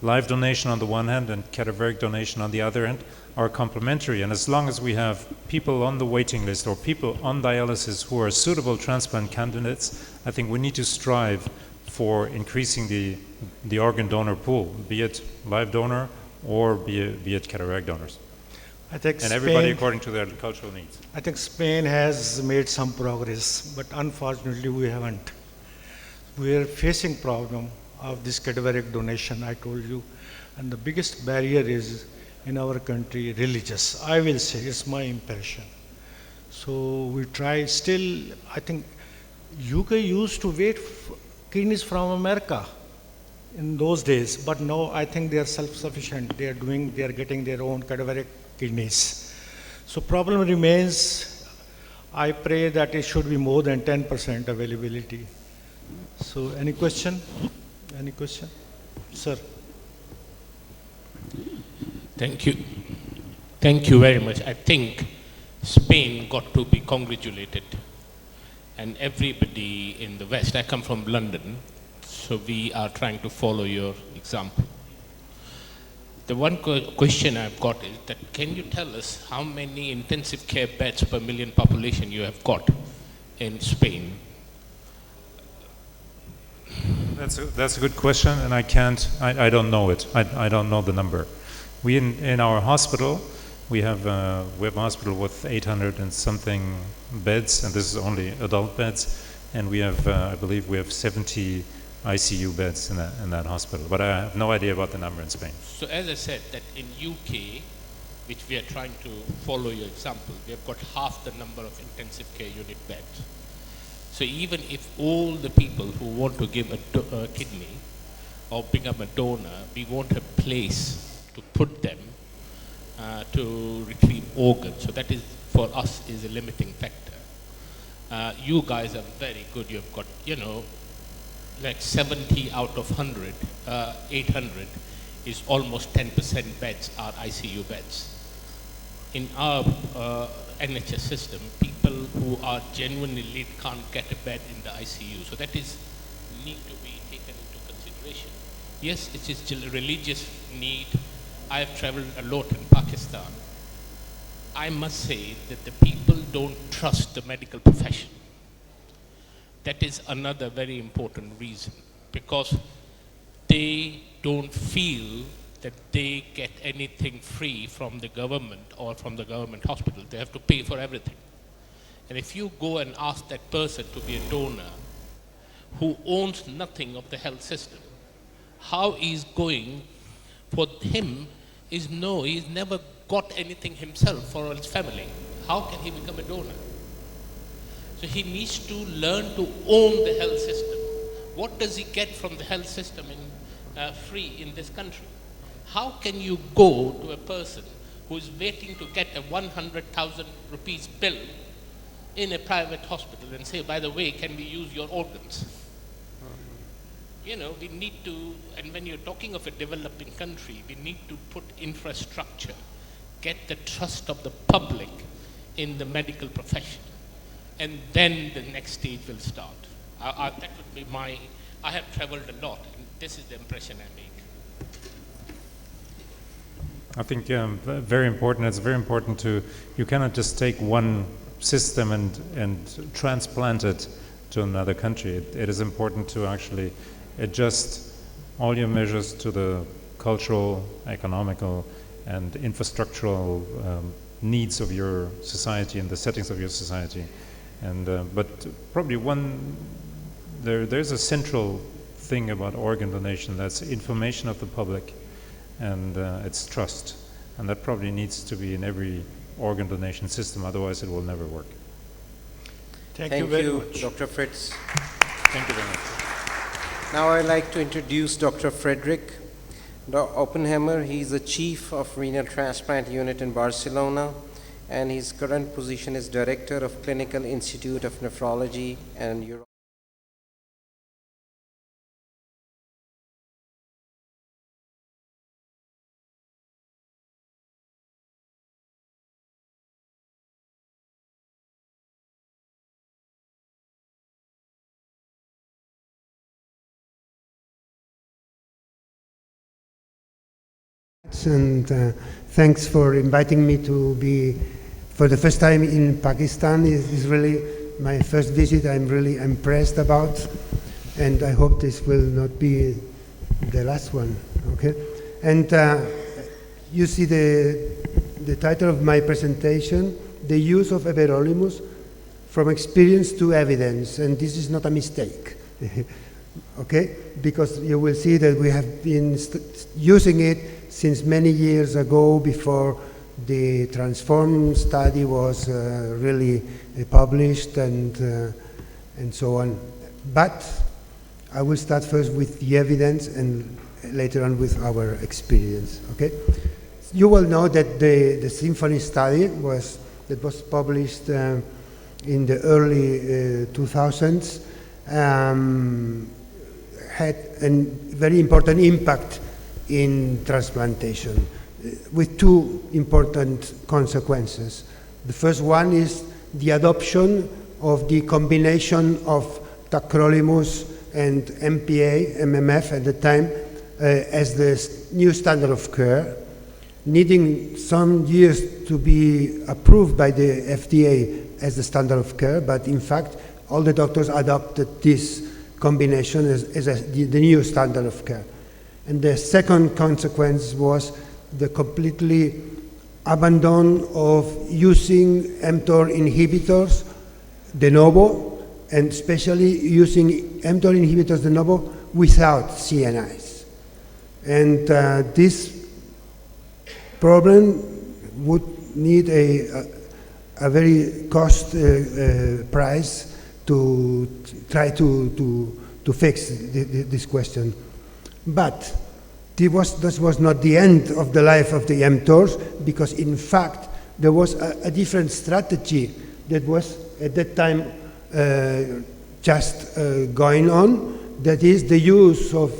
F: live donation on the one hand and cadaveric donation on the other hand are complementary, and as long as we have people on the waiting list or people on dialysis who are suitable transplant candidates, I think we need to strive for increasing the organ donor pool, be it live donor or be it cadaveric donors.
D: I think
F: And everybody
D: Spain,
F: according to their cultural needs.
D: I think Spain has made some progress, but unfortunately we haven't. We are facing problem of this cadaveric donation, I told you, and the biggest barrier is in our country religious. I will say, it's my impression. So we try still, I think UK used to wait kidneys from America in those days, but now I think they are self-sufficient. They are getting their own cadaveric kidneys. So problem remains. I pray that it should be more than 10% availability. So any question? Any question? Sir.
H: Thank you. Thank you very much. I think Spain got to be congratulated, and everybody in the West. I come from London, so we are trying to follow your example. The one question I've got is that can you tell us how many intensive care beds per million population you have got in Spain?
F: That's a good question, and I don't know it. I don't know the number. We in our hospital, we have a hospital with 800 and something beds, and this is only adult beds, and we have I believe we have 70 ICU beds in that hospital, but I have no idea about the number in Spain.
H: So as I said, that in UK, which we are trying to follow your example, we have got half the number of intensive care unit beds. So even if all the people who want to give a kidney or become a donor, we want a place to put them to retrieve organs. So that is, for us, is a limiting factor. You guys are very good. You've got, like 70 out of 100, 800 is almost 10% beds are ICU beds. In our NHS system, people who are genuinely late can't get a bed in the ICU. So that is need to be taken into consideration. Yes, it is a religious need. I have traveled a lot in Pakistan. I must say that the people don't trust the medical profession. That is another very important reason, because they don't feel that they get anything free from the government or from the government hospital. They have to pay for everything. And if you go and ask that person to be a donor who owns nothing of the health system, how he's going, for him is no, he's never got anything himself or his family. How can he become a donor? So he needs to learn to own the health system. What does he get from the health system free in this country? How can you go to a person who is waiting to get a 100,000 rupees bill in a private hospital and say, by the way, can we use your organs? We need to, and when you're talking of a developing country, we need to put infrastructure, get the trust of the public in the medical profession. And then the next stage will start. That would be I have traveled a lot, and this is the impression I make.
F: I think very important. It's very important you cannot just take one system and transplant it to another country. It is important to actually adjust all your measures to the cultural, economical, and infrastructural needs of your society and the settings of your society. And but probably there's a central thing about organ donation, that's information of the public, and it's trust, and that probably needs to be in every organ donation system, otherwise it will never work.
D: Thank you very much.
B: Dr. Fritz.
F: Thank you very much.
B: Now I'd like to introduce Dr. Frederick Oppenheimer. He's the Chief of Renal Transplant Unit in Barcelona, and his current position is Director of Clinical Institute of Nephrology and Urology.
I: much, and thanks for inviting me to be, for the first time in Pakistan. It's really my first visit. I'm really impressed about, and I hope this will not be the last one, okay? And you see the title of my presentation, The Use of Everolimus from Experience to Evidence, and this is not a mistake, okay? Because you will see that we have been using it since many years ago, before the Transform study was really published and so on. But I will start first with the evidence and later on with our experience, okay? You will know that the Symphony study was published in the early 2000s, had a very important impact in transplantation, with two important consequences. The first one is the adoption of the combination of tacrolimus and MPA, MMF at the time, as the new standard of care, needing some years to be approved by the FDA as the standard of care, but in fact, all the doctors adopted this combination as the new standard of care. And the second consequence was the completely abandon of using mTOR inhibitors de novo, and especially using mTOR inhibitors de novo without CNIs. And this problem would need a very cost price to try to fix this question. But this was not the end of the life of the mTORs, because in fact there was a different strategy that was at that time just going on, that is the use of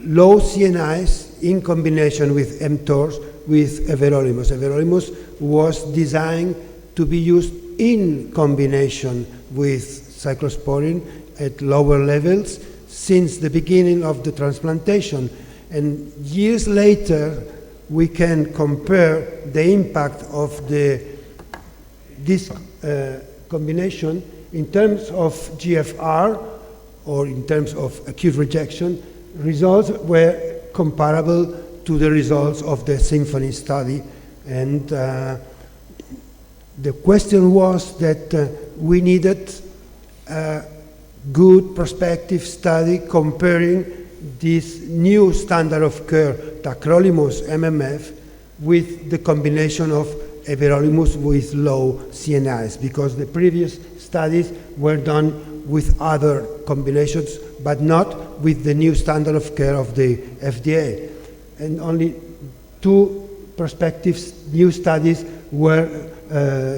I: low CNIs in combination with mTORs with everolimus. Everolimus was designed to be used in combination with cyclosporine at lower levels since the beginning of the transplantation. And years later, we can compare the impact of this combination in terms of GFR or in terms of acute rejection. Results were comparable to the results of the Symphony study. And the question was that we needed a good prospective study comparing this new standard of care, tacrolimus MMF, with the combination of everolimus with low CNIs, because the previous studies were done with other combinations, but not with the new standard of care of the FDA. And only two prospective new studies were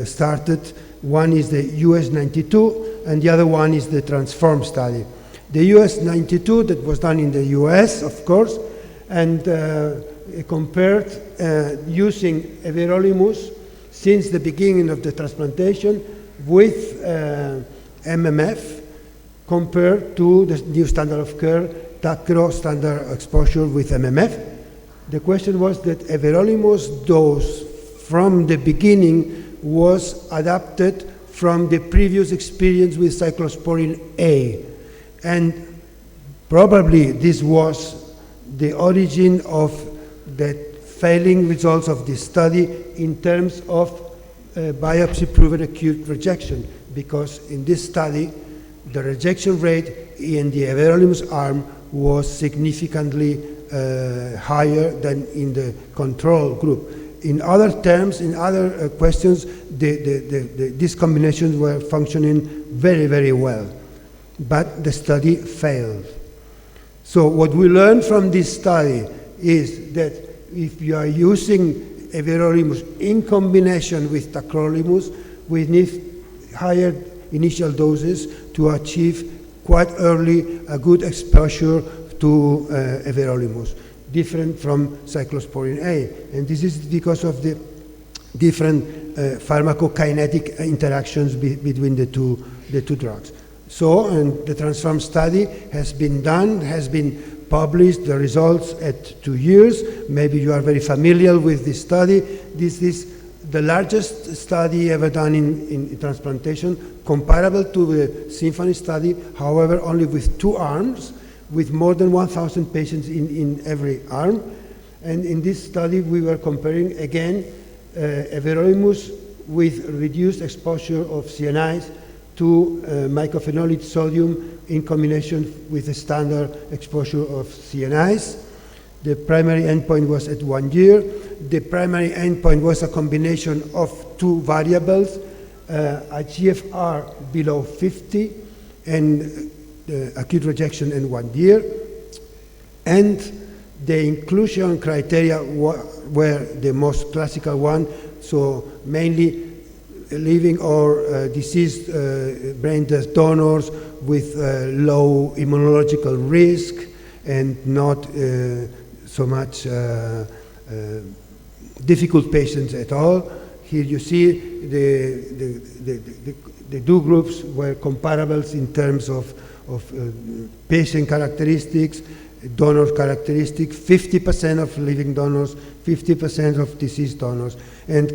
I: started. One is the US 92, and the other one is the Transform study. The US 92 that was done in the US, of course, and compared using everolimus since the beginning of the transplantation with MMF compared to the new standard of care, tacro standard exposure with MMF. The question was that everolimus dose from the beginning was adapted from the previous experience with cyclosporine A. And probably this was the origin of the failing results of this study in terms of biopsy-proven acute rejection, because in this study, the rejection rate in the everolimus arm was significantly higher than in the control group. In other terms, in other questions, these combinations were functioning very, very well. But the study failed. So what we learned from this study is that if you are using everolimus in combination with tacrolimus, we need higher initial doses to achieve quite early a good exposure to everolimus, different from cyclosporine A. And this is because of the different pharmacokinetic interactions between the two drugs. So, and the Transform study has been done, has been published the results at 2 years. Maybe you are very familiar with this study. This is the largest study ever done in transplantation, comparable to the Symphony study, however, only with 2 arms, with more than 1,000 patients in every arm. And in this study, we were comparing, again, everolimus with reduced exposure of CNIs to mycophenolate sodium in combination with the standard exposure of CNIs. The primary endpoint was at 1 year. The primary endpoint was a combination of 2 variables, a GFR below 50 and acute rejection in 1 year. And the inclusion criteria were the most classical one, so mainly living or deceased brain death donors with low immunological risk and not so much difficult patients at all. Here you see the 2 groups were comparables in terms of patient characteristics, donor characteristics, 50% of living donors, 50% of deceased donors. And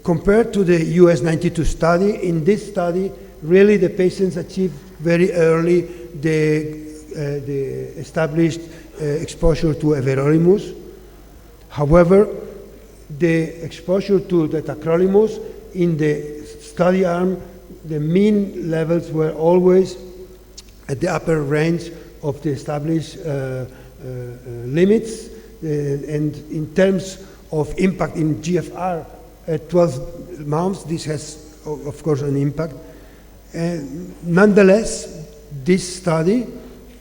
I: compared to the US 92 study, in this study, really the patients achieved very early the established exposure to everolimus. However, the exposure to the tacrolimus in the study arm, the mean levels were always at the upper range of the established limits. And in terms of impact in GFR at 12 months, this has, of course, an impact. Nonetheless, this study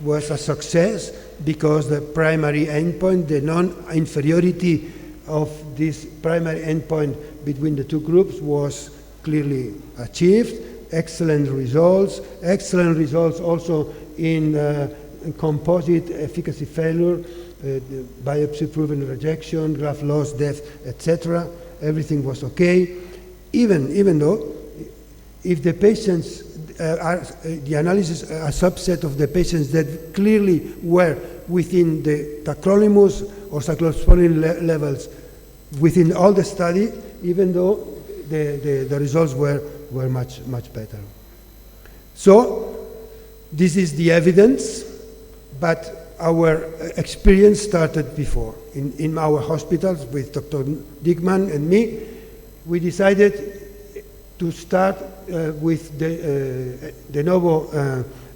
I: was a success because the primary endpoint, the non-inferiority of this primary endpoint between the 2 groups was clearly achieved. Excellent results also in composite efficacy failure, biopsy-proven rejection, graft loss, death, etc. Everything was okay. Even though, if the patients the analysis, a subset of the patients that clearly were within the tacrolimus or cyclosporin levels within all the study, even though the results were much better. So this is the evidence, but our experience started before. In our hospitals with Dr. Dickman and me, we decided to start with the de novo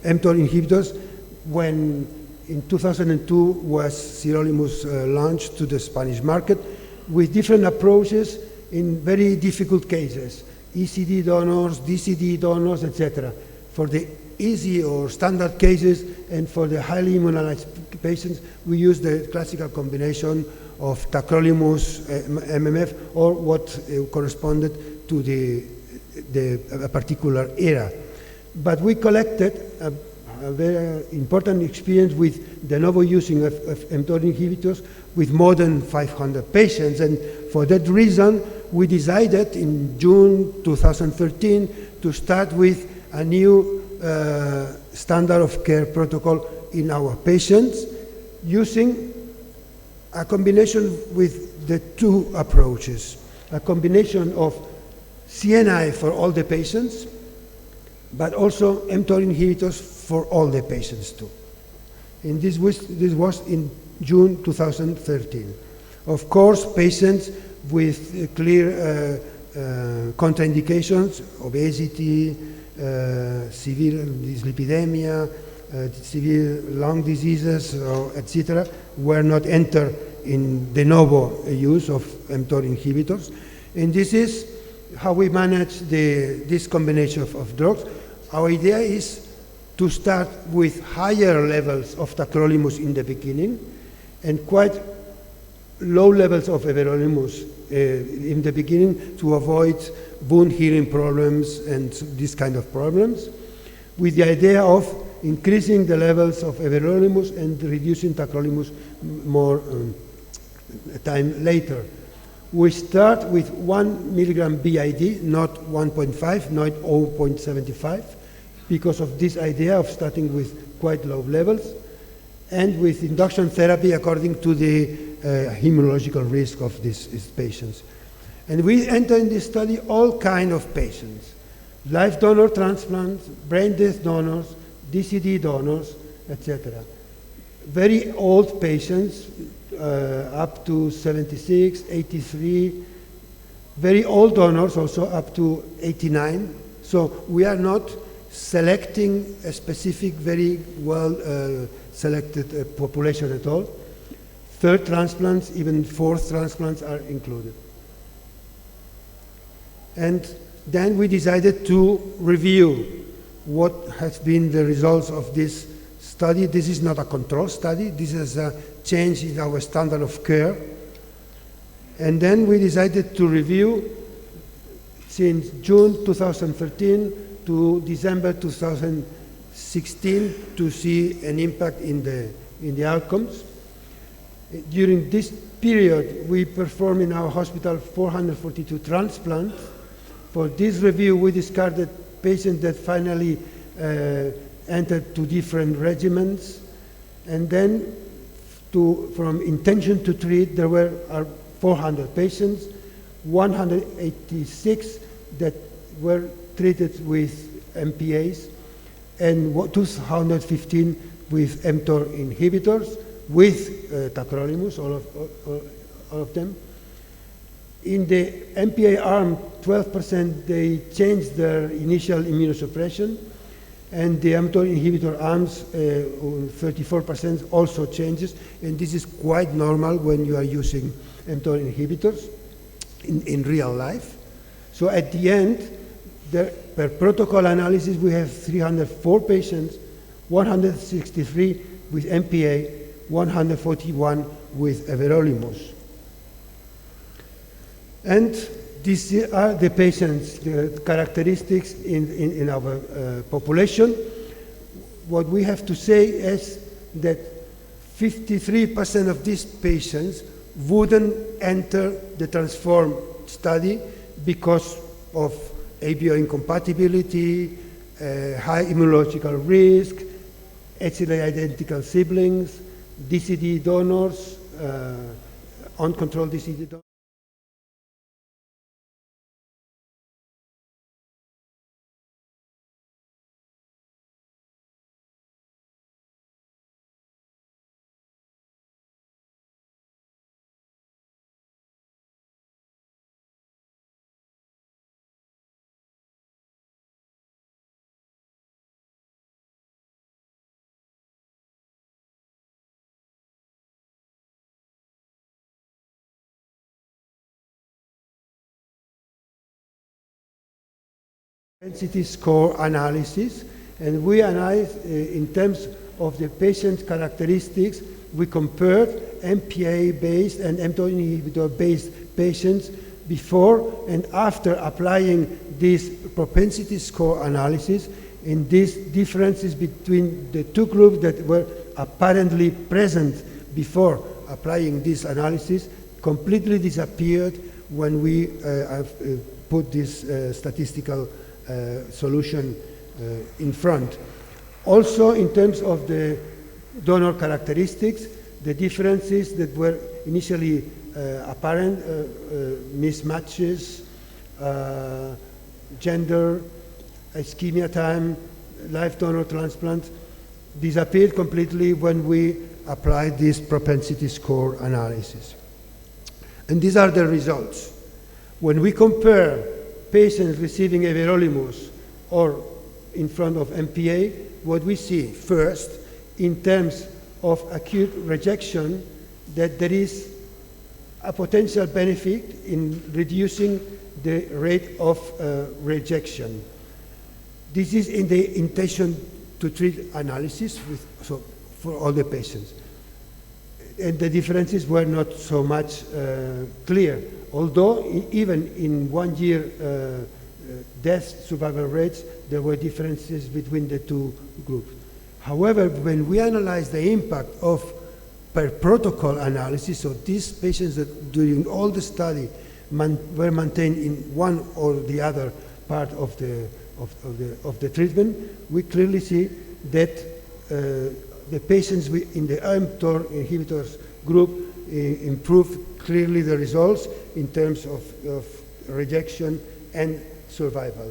I: mTOR inhibitors when in 2002 was sirolimus launched to the Spanish market with different approaches in very difficult cases, ECD donors, DCD donors, etc. For the easy or standard cases and for the highly immunized patients, we use the classical combination of tacrolimus, MMF, or what corresponded to a particular era. But we collected a very important experience with de novo using of mTOR inhibitors with more than 500 patients, and for that reason we decided in June 2013 to start with a new standard of care protocol in our patients using a combination with the 2 approaches, a combination of CNI for all the patients, but also mTOR inhibitors for all the patients too. And this was in June 2013. Of course, patients with clear contraindications, obesity, severe dyslipidemia, severe lung diseases, etc., were not entered in de novo use of mTOR inhibitors. And this is how we manage this combination of drugs. Our idea is to start with higher levels of tacrolimus in the beginning and quite low levels of everolimus in the beginning to avoid wound healing problems and these kind of problems, with the idea of increasing the levels of everolimus and reducing tacrolimus more time later. We start with 1 milligram BID, not 1.5, not 0.75, because of this idea of starting with quite low levels. and with induction therapy according to the hematological risk of these patients. And we enter in this study all kind of patients: live donor transplants, brain death donors, DCD donors, etc. Very old patients, up to 76, 83, very old donors also up to 89. So we are not selecting a specific, very well selected population at all. Third transplants, even fourth transplants are included. And then we decided to review what has been the results of this study. This is not a control study. This is a change in our standard of care. And then we decided to review since June 2013 to December 2016 to see an impact in the outcomes. During this period, we performed in our hospital 442 transplants. For this review, we discarded patients that finally entered to different regimens. And then from intention to treat, there were 400 patients, 186 that were treated with MPAs, and 215 with mTOR inhibitors, with tacrolimus, all of them. In the MPA arm, 12% they changed their initial immunosuppression, and the mTOR inhibitor arms, 34% also changes, and this is quite normal when you are using mTOR inhibitors in real life. So at the end, per protocol analysis, we have 304 patients, 163 with MPA, 141 with everolimus. And these are the patients, the characteristics in our population. What we have to say is that 53% of these patients wouldn't enter the transform study because of ABO incompatibility, high immunological risk, HLA identical siblings, DCD donors, uncontrolled DCD donors. Propensity score analysis, and we analyze in terms of the patient characteristics. We compared MPA-based and mTOR inhibitor-based patients before and after applying this propensity score analysis, and these differences between the two groups that were apparently present before applying this analysis completely disappeared when we put this statistical solution in front. Also, in terms of the donor characteristics, the differences that were initially apparent, mismatches, gender, ischemia time, live donor transplant, disappeared completely when we applied this propensity score analysis. And these are the results. When we compare patients receiving everolimus or in front of MPA, what we see first, in terms of acute rejection, that there is a potential benefit in reducing the rate of rejection. This is in the intention to treat analysis for all the patients. And the differences were not so much clear, although even in 1 year death survival rates, there were differences between the two groups. However, when we analyze the impact of per protocol analysis, so these patients that during all the study were maintained in one or the other part of the treatment, we clearly see that the patients in the mTOR inhibitors group improved clearly the results in terms of rejection and survival.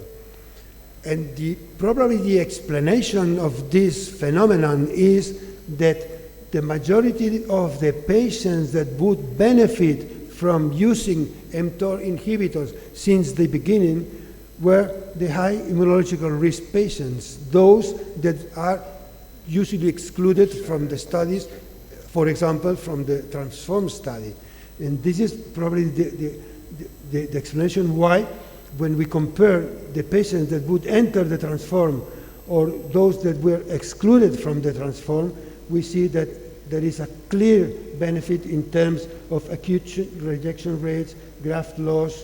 I: And probably the explanation of this phenomenon is that the majority of the patients that would benefit from using mTOR inhibitors since the beginning were the high immunological risk patients, those that are usually excluded from the studies, for example, from the TRANSFORM study. And this is probably the explanation why, when we compare the patients that would enter the TRANSFORM or those that were excluded from the TRANSFORM, we see that there is a clear benefit in terms of acute rejection rates, graft loss,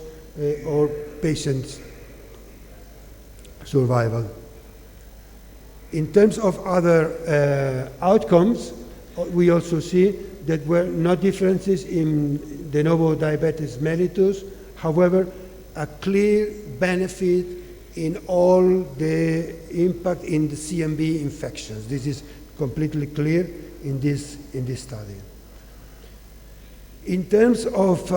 I: or patient survival. In terms of other outcomes, we also see that there were no differences in de novo diabetes mellitus. However, a clear benefit in all the impact in the CMV infections. This is completely clear in this study. In terms of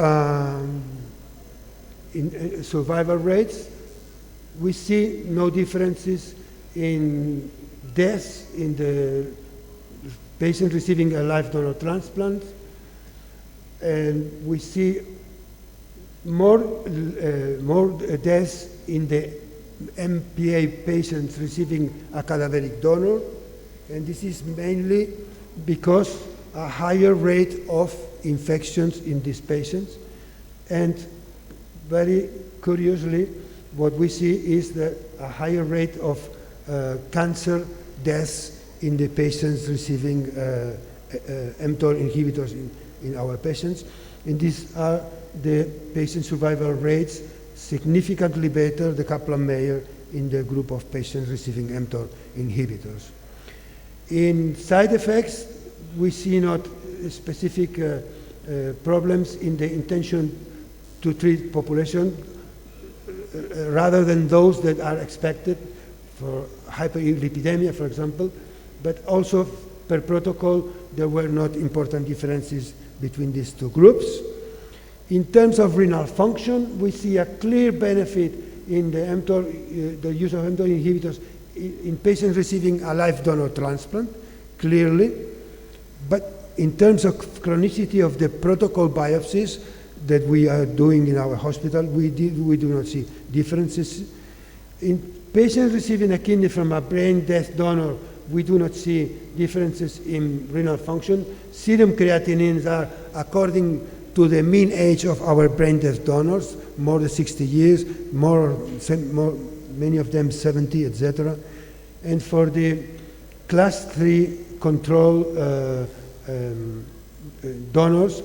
I: survival rates, we see no differences in deaths in the patient receiving a live donor transplant, and we see more deaths in the MPA patients receiving a cadaveric donor, and this is mainly because a higher rate of infections in these patients. And very curiously, what we see is that a higher rate of cancer deaths in the patients receiving mTOR inhibitors in our patients. And these are the patient survival rates significantly better, the Kaplan-Meier, in the group of patients receiving mTOR inhibitors. In side effects, we see not specific problems in the intention to treat population, rather than those that are expected for hyperlipidemia, for example, but also per protocol, there were not important differences between these two groups. In terms of renal function, we see a clear benefit in the mTOR, the use of mTOR inhibitors in patients receiving a live donor transplant, clearly. But in terms of chronicity of the protocol biopsies that we are doing in our hospital, we do not see differences. In patients receiving a kidney from a brain death donor, we do not see differences in renal function. Serum creatinines are according to the mean age of our brain death donors, more than 60 years, many of them 70, etc. And for the class 3 control donors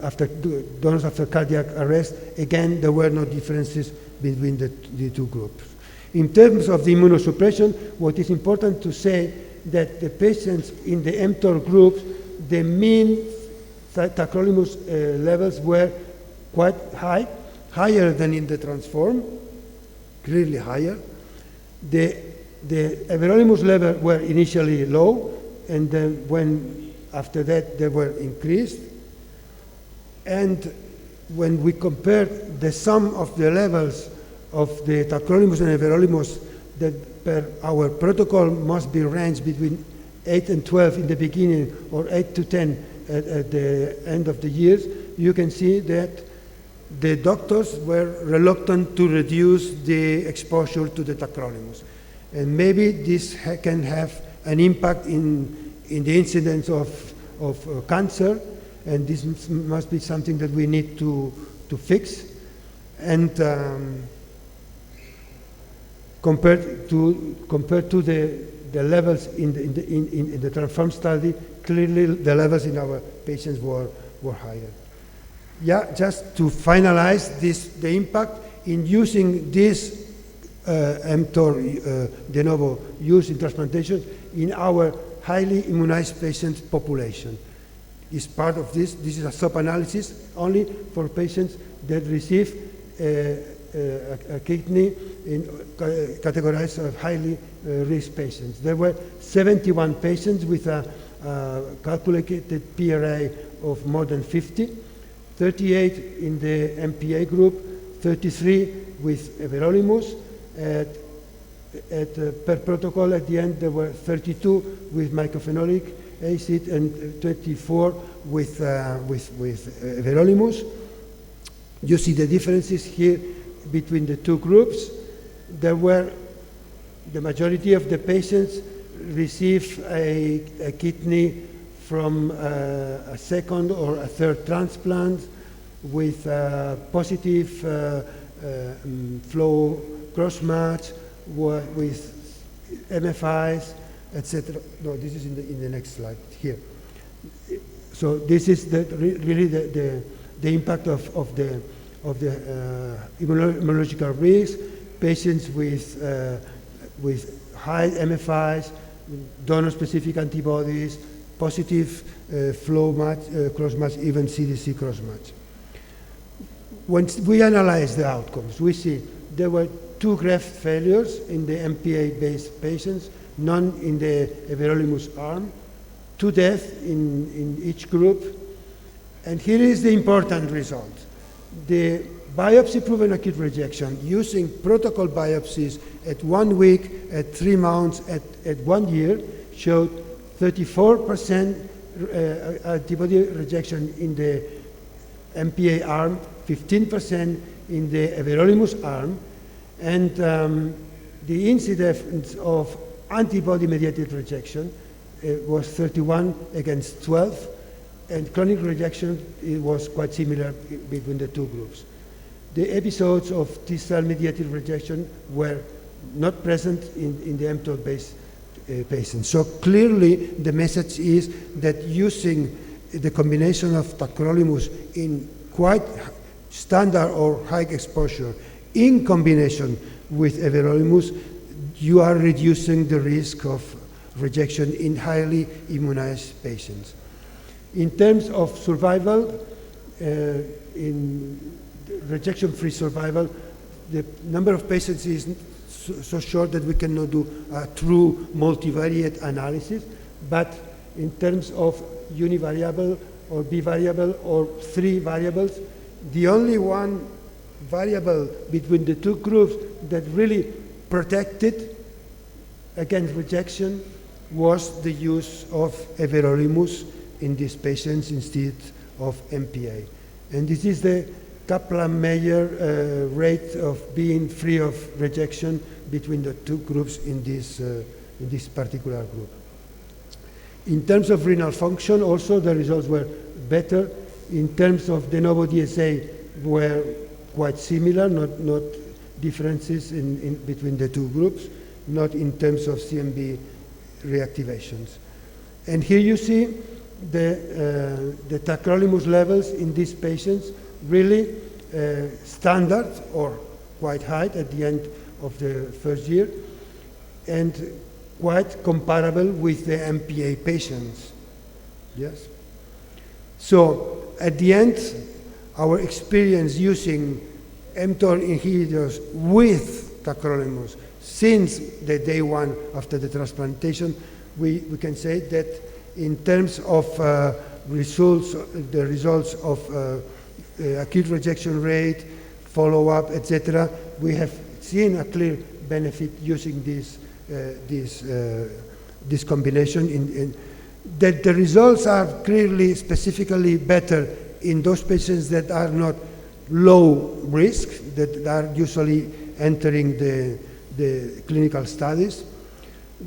I: after cardiac arrest, again, there were no differences between the two groups. In terms of the immunosuppression, what is important to say that the patients in the mTOR groups, the mean tacrolimus levels were quite high, higher than in the TRANSFORM, clearly higher. The everolimus levels were initially low, and then after that they were increased. And when we compared the sum of the levels of the tacrolimus and everolimus, that per our protocol must be ranged between 8 and 12 in the beginning, or 8 to 10 at the end of the years, you can see that the doctors were reluctant to reduce the exposure to the tacrolimus. And maybe this can have an impact in the incidence of cancer, and this must be something that we need to fix. And compared to the levels in the TRANSFORM study, clearly the levels in our patients were higher. Yeah, just to finalize the impact in using this mTOR de novo use in transplantation in our highly immunized patient population. Is part of this is a sub-analysis only for patients that receive a kidney categorized as highly risk patients. There were 71 patients with a calculated PRA of more than 50, 38 in the MPA group, 33 with everolimus. Per protocol at the end there were 32 with mycophenolic acid and 24 with everolimus. You see the differences here between the two groups. There were, the majority of the patients received a kidney from a second or a third transplant with positive flow cross-match, with MFIs, etc. No, this is in the next slide here. So this is really the impact of the immunological risk. Patients with high MFIs, donor-specific antibodies, positive flow match, cross-match, even CDC cross-match. When we analyze the outcomes, we see there were 2 graft failures in the MPA-based patients, none in the everolimus arm, 2 deaths in each group. And here is the important result. The biopsy-proven acute rejection using protocol biopsies at 1 week, at 3 months, at 1 year showed 34% antibody rejection in the MPA arm, 15% in the everolimus arm, and the incidence of antibody-mediated rejection was 31 against 12, and chronic rejection was quite similar between the two groups. The episodes of T-cell mediated rejection were not present in the mTOR-based patients. So clearly the message is that using the combination of tacrolimus in quite standard or high exposure in combination with everolimus, you are reducing the risk of rejection in highly immunized patients. In terms of survival, in rejection-free survival, the number of patients is so short that we cannot do a true multivariate analysis, but in terms of univariable or bivariable or 3 variables, the only one variable between the two groups that really protected against rejection was the use of everolimus in these patients instead of MPA. And this is the Kaplan-Meier rate of being free of rejection between the two groups in this particular group. In terms of renal function, also the results were better. In terms of de novo DSA, were quite similar, not differences in between the two groups, not in terms of CMV reactivations. And here you see the tacrolimus levels in these patients really standard or quite high at the end of the first year, and quite comparable with the MPA patients. Yes? So at the end, our experience using mTOR inhibitors with tacrolimus since the day 1 after the transplantation, we can say that in terms of results, the results of acute rejection rate, follow-up, etc., we have seen a clear benefit using this combination. That the results are clearly, specifically better in those patients that are not low risk, that are usually entering the clinical studies.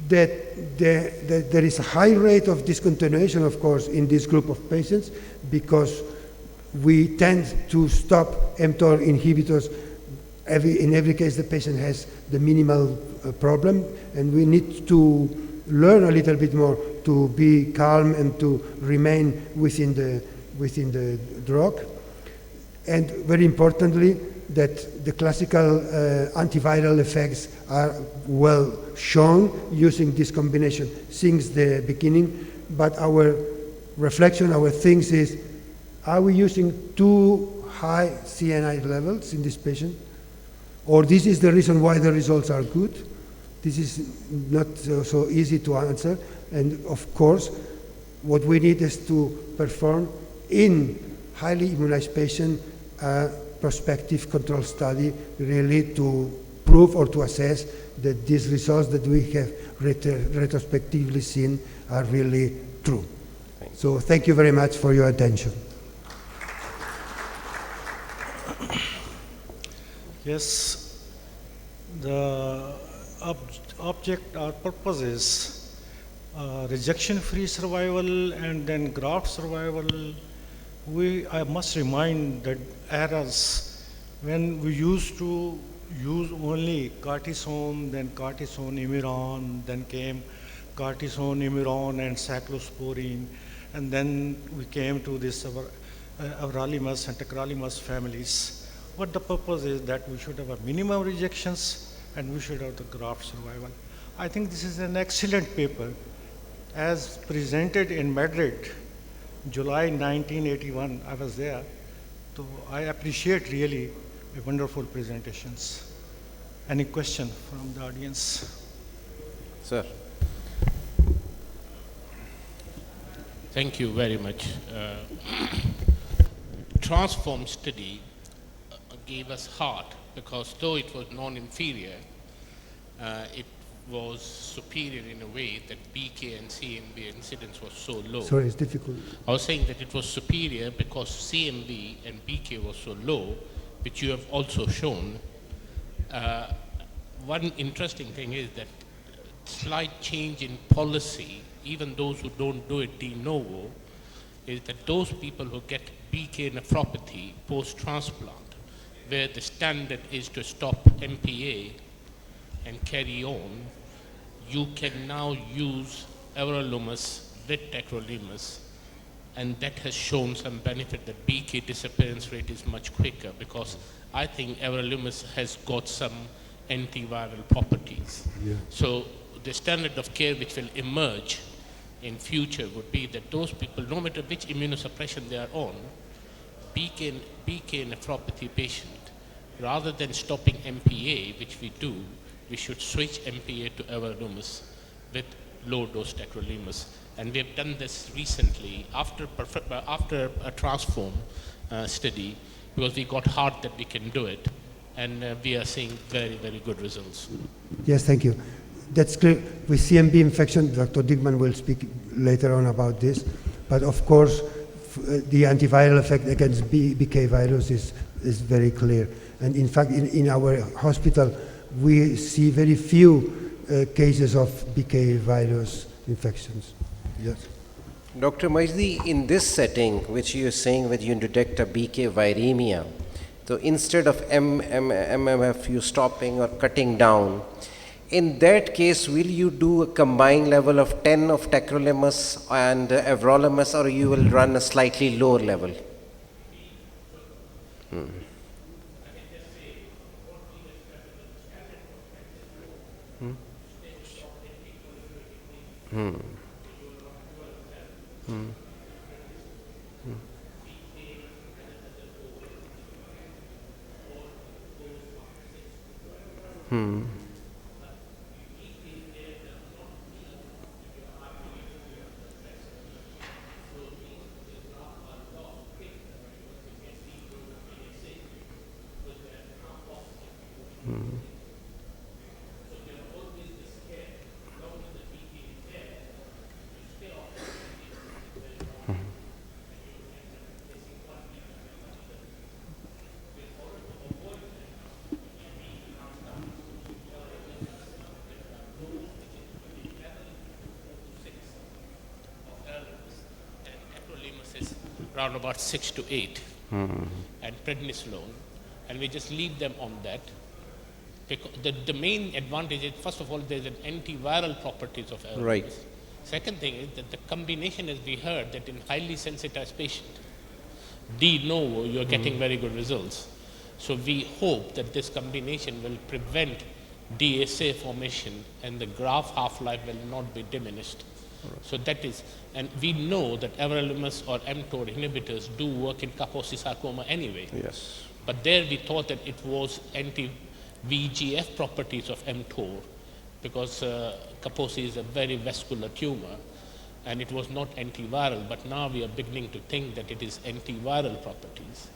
I: That there is a high rate of discontinuation, of course, in this group of patients because we tend to stop mTOR inhibitors in every case the patient has the minimal problem, and we need to learn a little bit more to be calm and to remain within the drug. And very importantly, that the classical antiviral effects are well shown using this combination since the beginning. But our reflection, our things is, are we using too high CNI levels in this patient? or this is the reason why the results are good. This is not so easy to answer. And of course, what we need is to perform in highly immunized patients a prospective control study really to prove or to assess that these results that we have retrospectively seen are really true. So thank you very much for your attention.
D: Yes, the object or purpose is rejection-free survival and then graft survival. I must remind that eras when we used to use only cortisone, then cortisone immuron, then came cortisone immuron and cyclosporine, and then we came to this everolimus and tacrolimus families. What the purpose is that we should have a minimum rejections and we should have the graft survival. I think this is an excellent paper as presented in Madrid, July 1981. I was there. So I appreciate really the wonderful presentations. Any question from the audience?
B: Sir.
H: Thank you very much. Transform study gave us heart because though it was non-inferior, it was superior in a way that BK and CMV incidence was so low.
I: Sorry, it's difficult.
H: I was saying that it was superior because CMV and BK was so low, which you have also shown. One interesting thing is that slight change in policy, even those who don't do it de novo, is that those people who get BK nephropathy post-transplant, where the standard is to stop MPA and carry on, you can now use everolimus with tacrolimus, and that has shown some benefit that BK disappearance rate is much quicker because I think everolimus has got some antiviral properties.
I: Yeah.
H: So the standard of care which will emerge in future would be that those people, no matter which immunosuppression they are on, BK nephropathy patient, rather than stopping MPA, which we do, we should switch MPA to everolimus with low-dose tacrolimus. And we have done this recently after a transform study because we got heart that we can do it, and we are seeing very, very good results.
I: Yes, thank you. That's clear. With CMV infection, Dr. Dickman will speak later on about this, but of course, the antiviral effect against BK virus is very clear. And in fact, in our hospital, we see very few cases of BK virus infections. Yes.
B: Dr. Majdi, in this setting, which you're saying that you detect a BK viremia, so instead of MMF you stopping or cutting down, in that case, will you do a combined level of 10 of tacrolimus and everolimus, or you will run a slightly lower level?
H: Around about 6 to 8, and prednisolone, and we just leave them on that. Because the main advantage is, first of all, there's an antiviral properties of everolimus.
B: Right.
H: Second thing is that the combination, as we heard, that in highly sensitized patient, de novo, you're getting very good results. So we hope that this combination will prevent DSA formation and the graft half-life will not be diminished. So that is, and we know that everolimus or mTOR inhibitors do work in Kaposi sarcoma anyway.
B: Yes.
H: But there we thought that it was VEGF properties of mTOR, because Kaposi is a very vascular tumor and it was not antiviral, but now we are beginning to think that it is antiviral properties.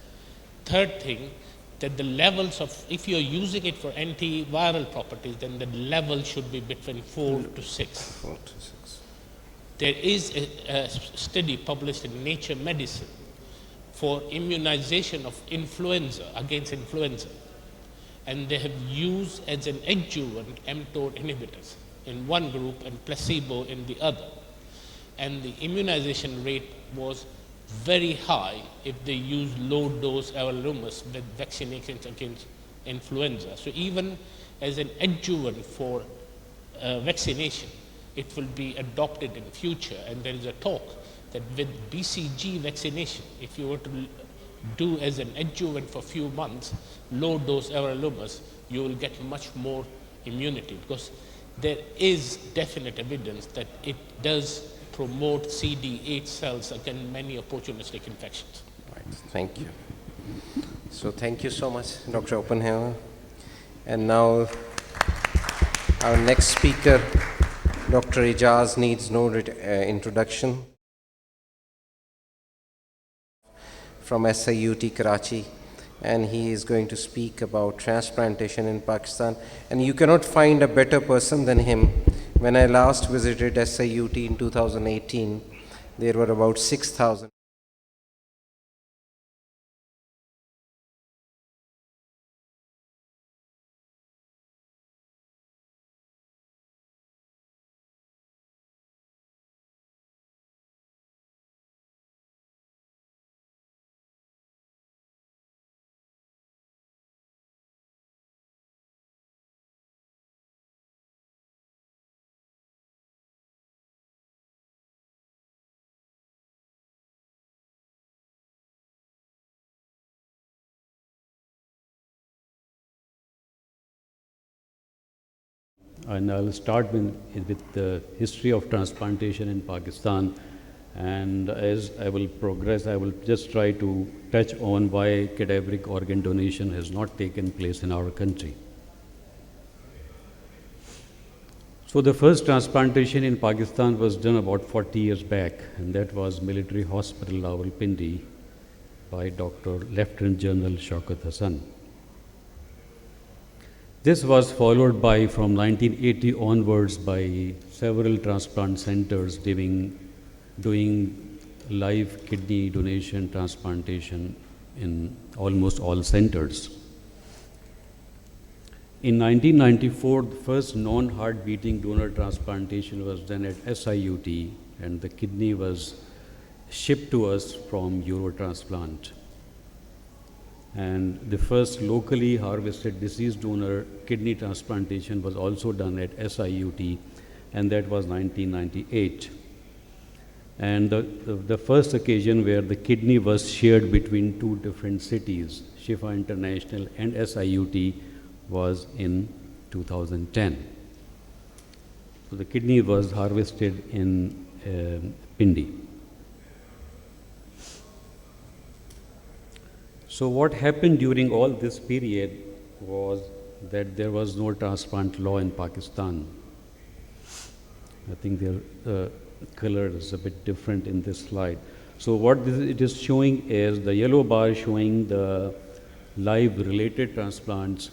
H: Third thing, that the levels of, if you're using it for antiviral properties, then the level should be between 4 to 6.
B: 4 to 6.
H: There is a study published in Nature Medicine for immunization of influenza, against influenza. And they have used as an adjuvant mTOR inhibitors in one group and placebo in the other. And the immunization rate was very high if they use low dose everolimus with vaccinations against influenza. So even as an adjuvant for vaccination, it will be adopted in future. And there is a talk that with BCG vaccination, if you were to do as an adjuvant for a few months, low dose everolimus, you will get much more immunity, because there is definite evidence that it does promote CD8 cells against many opportunistic infections.
B: Right. Thank you. So thank you so much, Dr. Oppenheimer. And now our next speaker, Dr. Ijaz, needs no introduction. From SIUT Karachi, and he is going to speak about transplantation in Pakistan. And you cannot find a better person than him. When I last visited SIUT in 2018, there were about 6,000.
J: And I'll start with the history of transplantation in Pakistan. And as I will progress, I will just try to touch on why cadaveric organ donation has not taken place in our country. So the first transplantation in Pakistan was done about 40 years back, and that was Military Hospital Rawalpindi by Dr. Lieutenant General Shaukat Hassan. This was followed by, from 1980 onwards, by several transplant centers doing live kidney donation transplantation in almost all centers. In 1994, the first non-heart beating donor transplantation was done at SIUT, and the kidney was shipped to us from Eurotransplant. And the first locally harvested deceased donor kidney transplantation was also done at SIUT, and that was 1998. And the first occasion where the kidney was shared between two different cities, Shifa International and SIUT, was in 2010. So the kidney was harvested in Pindi. So what happened during all this period was that there was no transplant law in Pakistan. I think the color is a bit different in this slide. So what it is showing is the yellow bar showing the live related transplants,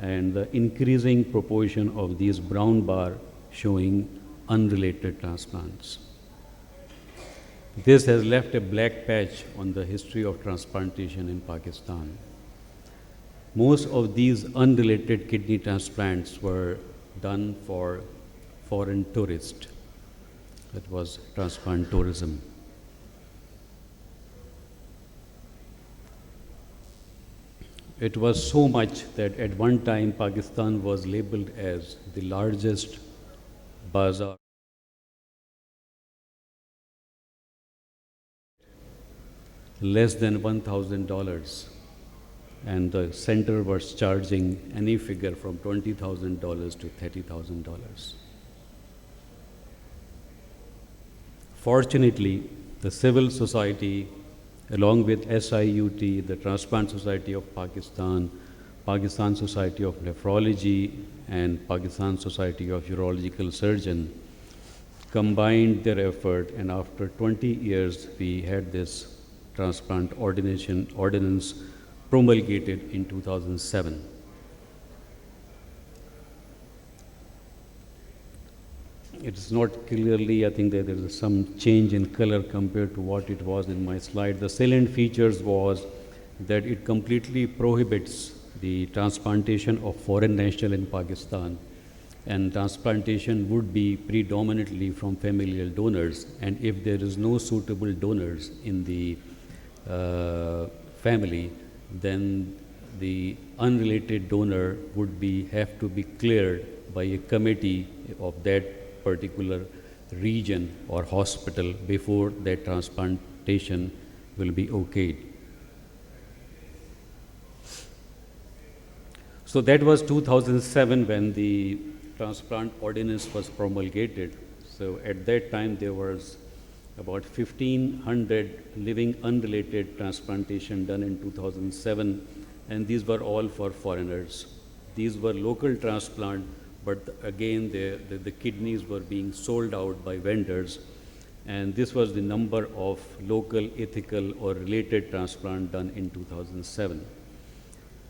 J: and the increasing proportion of these brown bar showing unrelated transplants. This has left a black patch on the history of transplantation in Pakistan. Most of these unrelated kidney transplants were done for foreign tourists. That was transplant tourism. It was so much that at one time Pakistan was labeled as the largest bazaar. Less than $1,000, and the center was charging any figure from $20,000 to $30,000. Fortunately, the civil society, along with SIUT, the Transplant Society of Pakistan, Pakistan Society of Nephrology and Pakistan Society of Urological Surgeon combined their effort, and after 20 years we had this transplant ordinance promulgated in 2007. It's not clearly, I think that there is some change in color compared to what it was in my slide. The salient features was that it completely prohibits the transplantation of foreign national in Pakistan, and transplantation would be predominantly from familial donors, and if there is no suitable donors in the family, then the unrelated donor would have to be cleared by a committee of that particular region or hospital before that transplantation will be okayed. So that was 2007 when the transplant ordinance was promulgated. So at that time there was about 1,500 living unrelated transplantation done in 2007, and these were all for foreigners. These were local transplant, but again the kidneys were being sold out by vendors, and this was the number of local, ethical or related transplant done in 2007.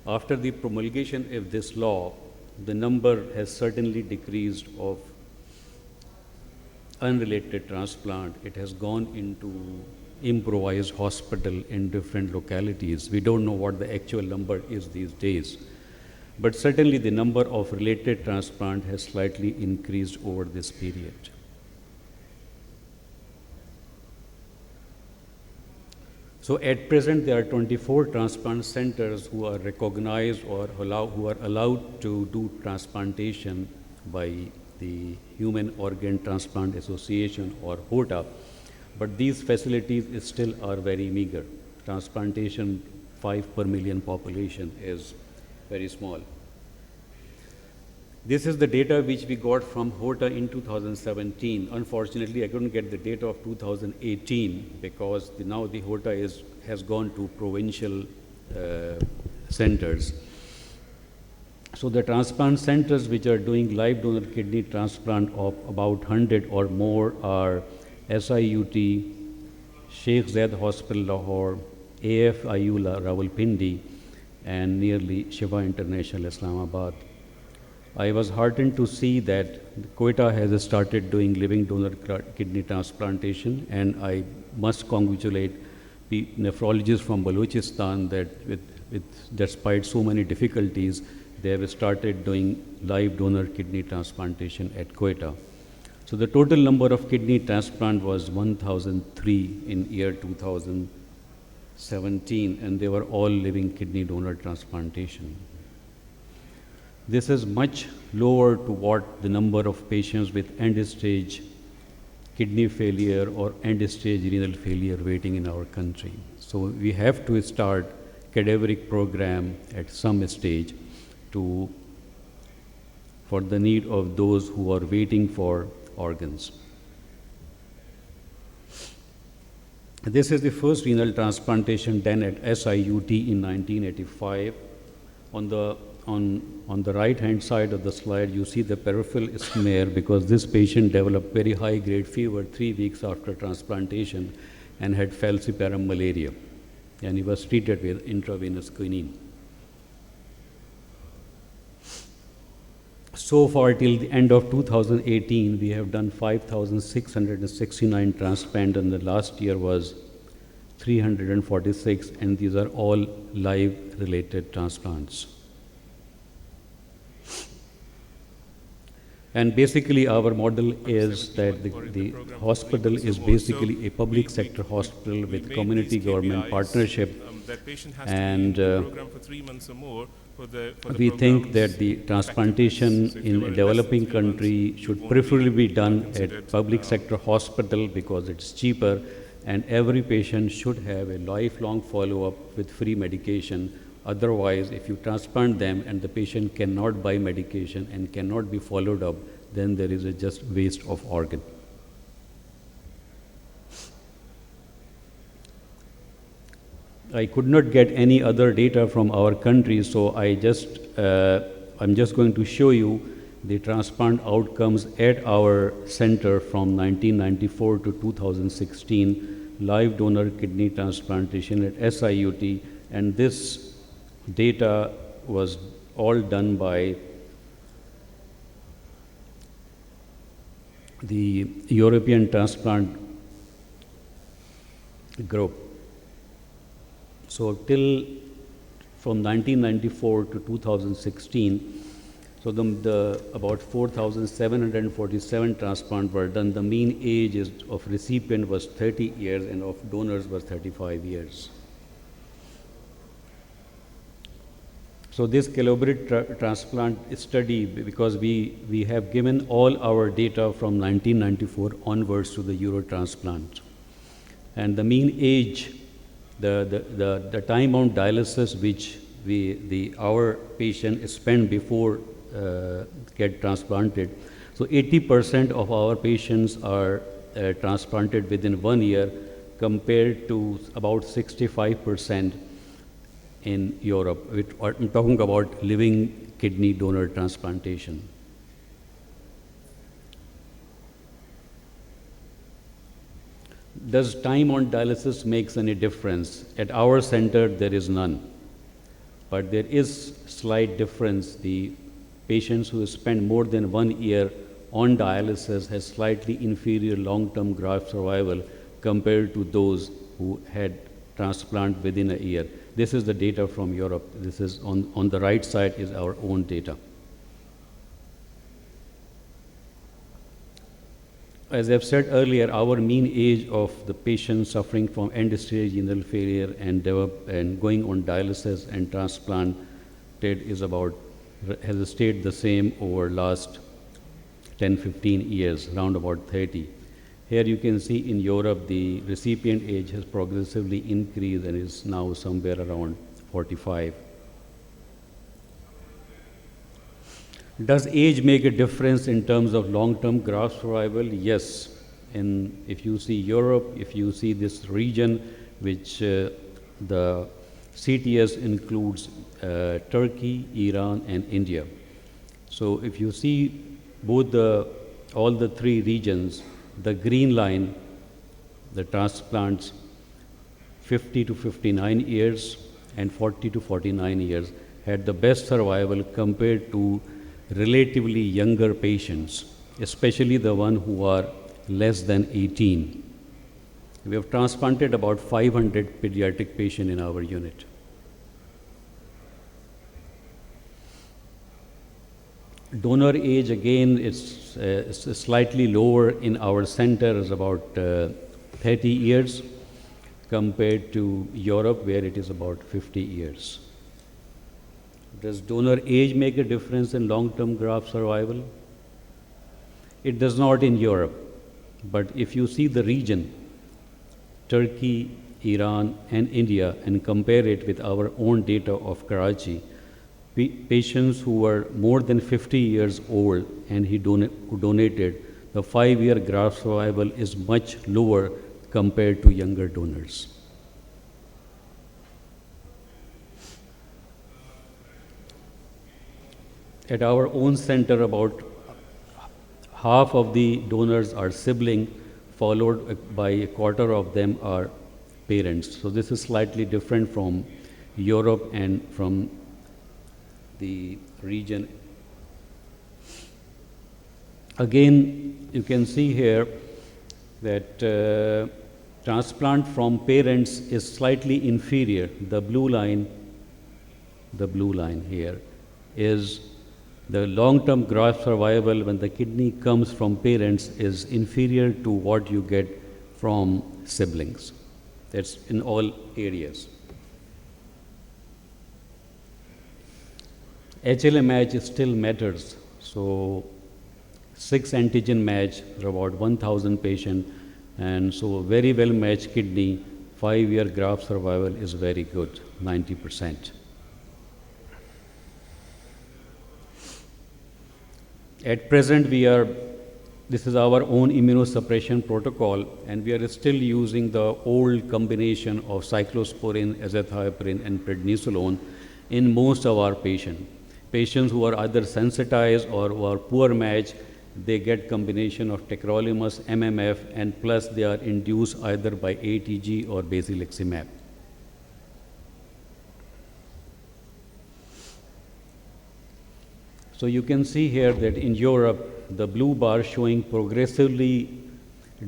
J: After the promulgation of this law, the number has certainly decreased of unrelated transplant. It has gone into improvised hospital in different localities. We don't know what the actual number is these days, but certainly the number of related transplant has slightly increased over this period. So at present there are 24 transplant centers who are recognized or who are allowed to do transplantation by the Human Organ Transplant Association or HOTA, but these facilities still are very meager. Transplantation 5 per million population is very small. This is the data which we got from HOTA in 2017. Unfortunately, I couldn't get the data of 2018 because now the HOTA has gone to provincial centers. So the transplant centers which are doing live donor kidney transplant of about 100 or more are SIUT, Sheikh Zayed Hospital, Lahore, AFIU Rawalpindi, and nearly Shiva International, Islamabad. I was heartened to see that Quetta has started doing living donor kidney transplantation, and I must congratulate the nephrologists from Balochistan that despite so many difficulties, they have started doing live donor kidney transplantation at Quetta. So the total number of kidney transplant was 1,003 in year 2017, and they were all living kidney donor transplantation. This is much lower to what the number of patients with end-stage kidney failure or end-stage renal failure waiting in our country. So we have to start cadaveric program at some stage for the need of those who are waiting for organs. This is the first renal transplantation done at SIUT in 1985. On the right-hand side of the slide, you see the peripheral smear because this patient developed very high-grade fever 3 weeks after transplantation and had falciparum malaria, and he was treated with intravenous quinine. So far, till the end of 2018, we have done 5,669 transplants, and the last year was 346, and these are all live-related transplants. And basically, our model is that the hospital is basically a public sector hospital with community government partnership, and we think that the transplantation in a developing country should preferably be done at public sector hospital because it's cheaper, and every patient should have a lifelong follow-up with free medication. Otherwise, if you transplant them and the patient cannot buy medication and cannot be followed up, then there is a just waste of organ. I could not get any other data from our country, so I'm just going to show you the transplant outcomes at our center from 1994 to 2016, live donor kidney transplantation at SIUT, and this data was all done by the European Transplant Group. So till from 1994 to 2016, so about 4,747 transplants were done. The mean age of recipient was 30 years and of donors was 35 years. So this collaborative transplant study, because we have given all our data from 1994 onwards to the Eurotransplant. And the mean age, the time on dialysis which our patient spend before get transplanted. So 80% of our patients are transplanted within 1 year compared to about 65% in Europe. I'm talking about living kidney donor transplantation. Does time on dialysis makes any difference? At our center, there is none. But there is slight difference. The patients who spend more than 1 year on dialysis has slightly inferior long-term graft survival compared to those who had transplant within a year. This is the data from Europe. This is on the right side is our own data. As I've said earlier, our mean age of the patients suffering from end-stage renal failure and going on dialysis and transplanted has stayed the same over last 10-15 years, around about 30. Here you can see in Europe the recipient age has progressively increased and is now somewhere around 45. Does age make a difference in terms of long-term graft survival? Yes. And if you see Europe, if you see this region, which the CTS includes Turkey, Iran, and India. So if you see all the three regions, the green line, the transplants, 50 to 59 years and 40 to 49 years had the best survival compared to relatively younger patients, especially the one who are less than 18. We have transplanted about 500 pediatric patients in our unit. Donor age, again, is slightly lower in our center, is about 30 years compared to Europe, where it is about 50 years. Does donor age make a difference in long-term graft survival? It does not in Europe, but if you see the region, Turkey, Iran, and India, and compare it with our own data of Karachi, patients who were more than 50 years old and who donated, the 5-year graft survival is much lower compared to younger donors. At our own center, about half of the donors are siblings, followed by a quarter of them are parents. So this is slightly different from Europe and from the region. Again, you can see here that transplant from parents is slightly inferior. The blue line here is the long-term graft survival when the kidney comes from parents is inferior to what you get from siblings. That's in all areas. HLA match still matters. So 6 antigen match for about 1,000 patients, and so a very well matched kidney, 5-year graft survival is very good, 90%. At present, this is our own immunosuppression protocol, and we are still using the old combination of cyclosporin, azathioprine, and prednisolone in most of our patients. Patients who are either sensitized or who are poor match, they get combination of tacrolimus, MMF, and plus they are induced either by ATG or basiliximab. So you can see here that in Europe, the blue bar showing progressively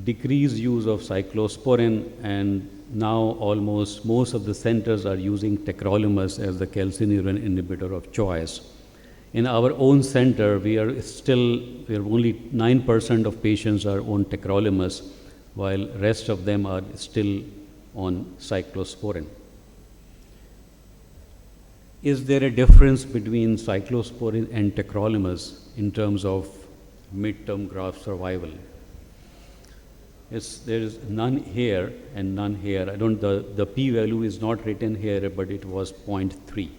J: decreased use of cyclosporin, and now almost most of the centers are using tacrolimus as the calcineurin inhibitor of choice. In our own center, we are only 9% of patients are on tacrolimus, while rest of them are still on cyclosporin. Is there a difference between cyclosporin and tacrolimus in terms of mid-term graft survival? There is none here and none here. The p-value is not written here, but it was 0.3.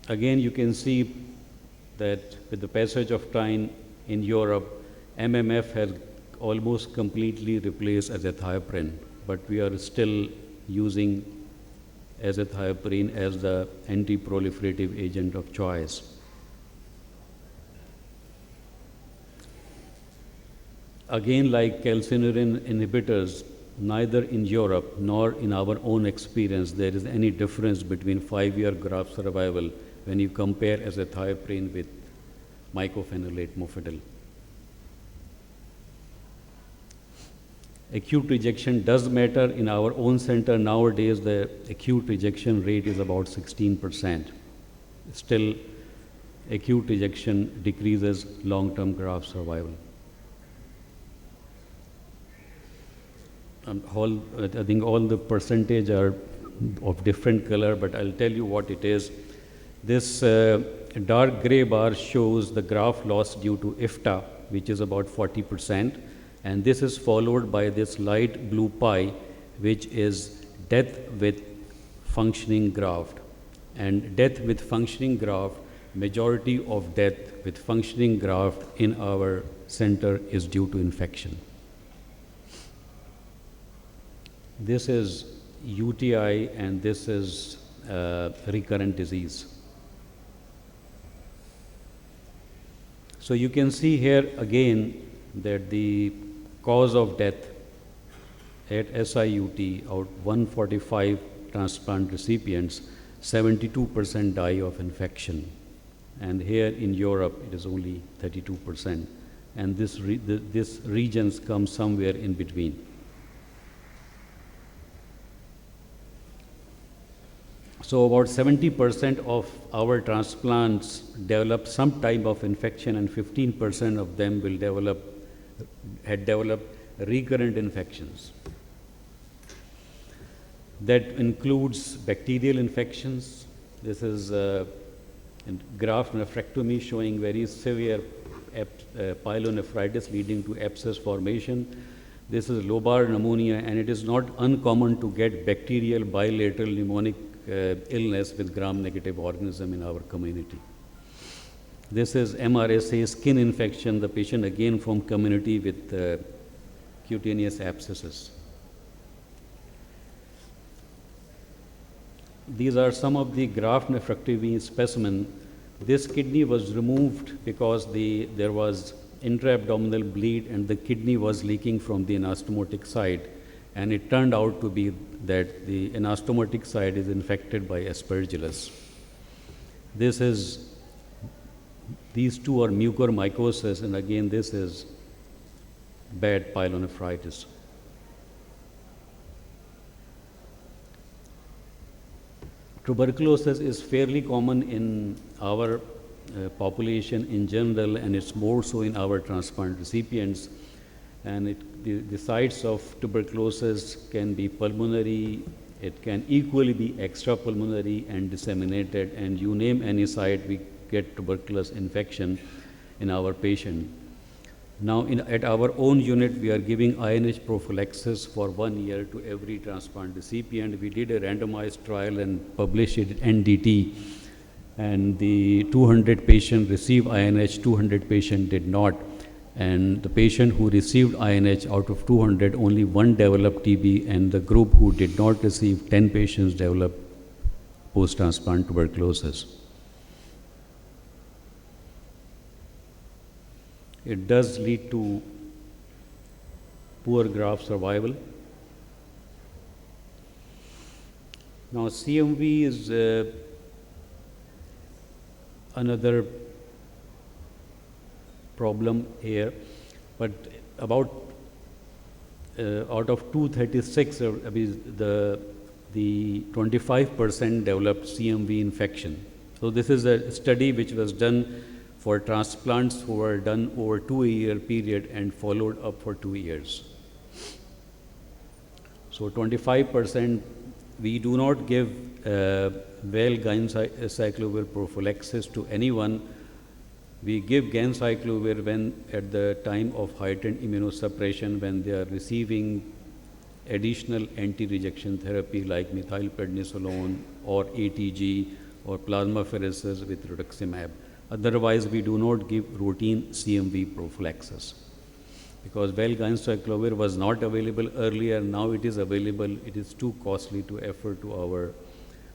J: Again, you can see that with the passage of time in Europe, MMF has almost completely replaced azathioprine, but we are still using azathioprine as the anti-proliferative agent of choice. Again, like calcineurin inhibitors, neither in Europe nor in our own experience there is any difference between 5-year graft survival when you compare azathioprine with mycophenolate mofetil. Acute rejection does matter. In our own center nowadays, the acute rejection rate is about 16%. Still, acute rejection decreases long-term graft survival. I think all the percentage are of different color, but I'll tell you what it is. This dark gray bar shows the graft loss due to IFTA, which is about 40%. And this is followed by this light blue pie, which is death with functioning graft. And death with functioning graft, majority of death with functioning graft in our center is due to infection. This is UTI and this is recurrent disease. So you can see here again that the cause of death at SIUT, out 145 transplant recipients, 72% die of infection. And here in Europe, it is only 32%. And this regions come somewhere in between. So about 70% of our transplants develop some type of infection, and 15% of them will had developed recurrent infections. That includes bacterial infections. This is graft nephrectomy showing very severe pyelonephritis leading to abscess formation. This is lobar pneumonia, and it is not uncommon to get bacterial bilateral pneumonic illness with gram-negative organism in our community. This is MRSA skin infection, the patient again from community with cutaneous abscesses. These are some of the graft nephrectomy specimen. This kidney was removed because there was intra-abdominal bleed and the kidney was leaking from the anastomotic side, and it turned out to be that the anastomotic side is infected by aspergillus. These two are mucormycosis, and again this is bad pyelonephritis. Tuberculosis is fairly common in our population in general, and it's more so in our transplant recipients. And the sites of tuberculosis can be pulmonary, it can equally be extrapulmonary and disseminated, and you name any site, we get tuberculous infection in our patient. Now, at our own unit, we are giving INH prophylaxis for 1 year to every transplant recipient. We did a randomized trial and published it at NDT. and the 200 patient received INH, 200 patient did not. And the patient who received INH out of 200, only one developed TB, and the group who did not receive, 10 patients developed post-transplant tuberculosis. It does lead to poor graft survival. Now, CMV is another problem here, but about out of 236, the 25% developed CMV infection. So this is a study which was done for transplants who were done over 2-year period and followed up for 2 years. So 25%, we do not give valganciclovir prophylaxis to anyone. We give ganciclovir when at the time of heightened immunosuppression, when they are receiving additional anti-rejection therapy like methylprednisolone or ATG or plasmapheresis with rituximab. Otherwise, we do not give routine CMV prophylaxis. Because valganciclovir was not available earlier, now it is available. It is too costly to afford to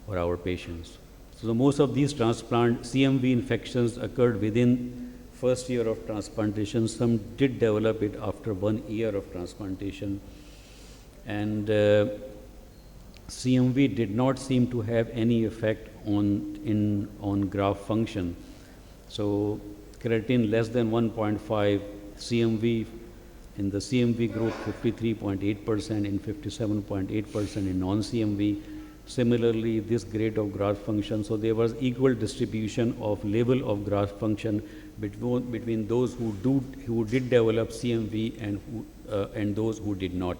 J: our patients. So most of these transplant CMV infections occurred within first year of transplantation. Some did develop it after 1 year of transplantation. And CMV did not seem to have any effect on graft function. So creatine less than 1.5, CMV in the CMV group 53.8%, in 57.8% in non-CMV. Similarly, this grade of graft function, so there was equal distribution of level of graft function between those who did develop CMV and those who did not.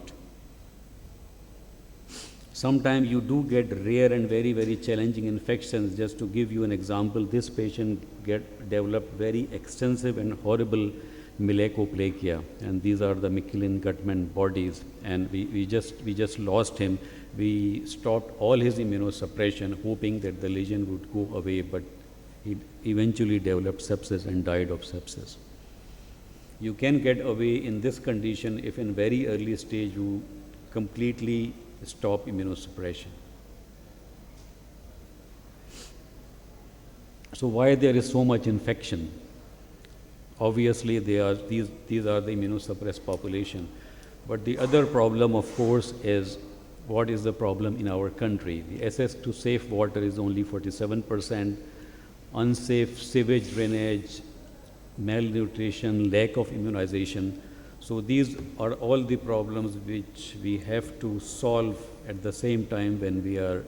J: Sometimes you do get rare and very, very challenging infections. Just to give you an example, this patient developed very extensive and horrible myelocoplegia, and these are the Michelin-Guttman bodies, and we just lost him. We stopped all his immunosuppression, hoping that the lesion would go away, but he eventually developed sepsis and died of sepsis. You can get away in this condition if in very early stage you completely stop immunosuppression. So why there is so much infection? Obviously, these are the immunosuppressed population. But the other problem, of course, is what is the problem in our country? The access to safe water is only 47%, unsafe sewage drainage, malnutrition, lack of immunization. So these are all the problems which we have to solve at the same time when we are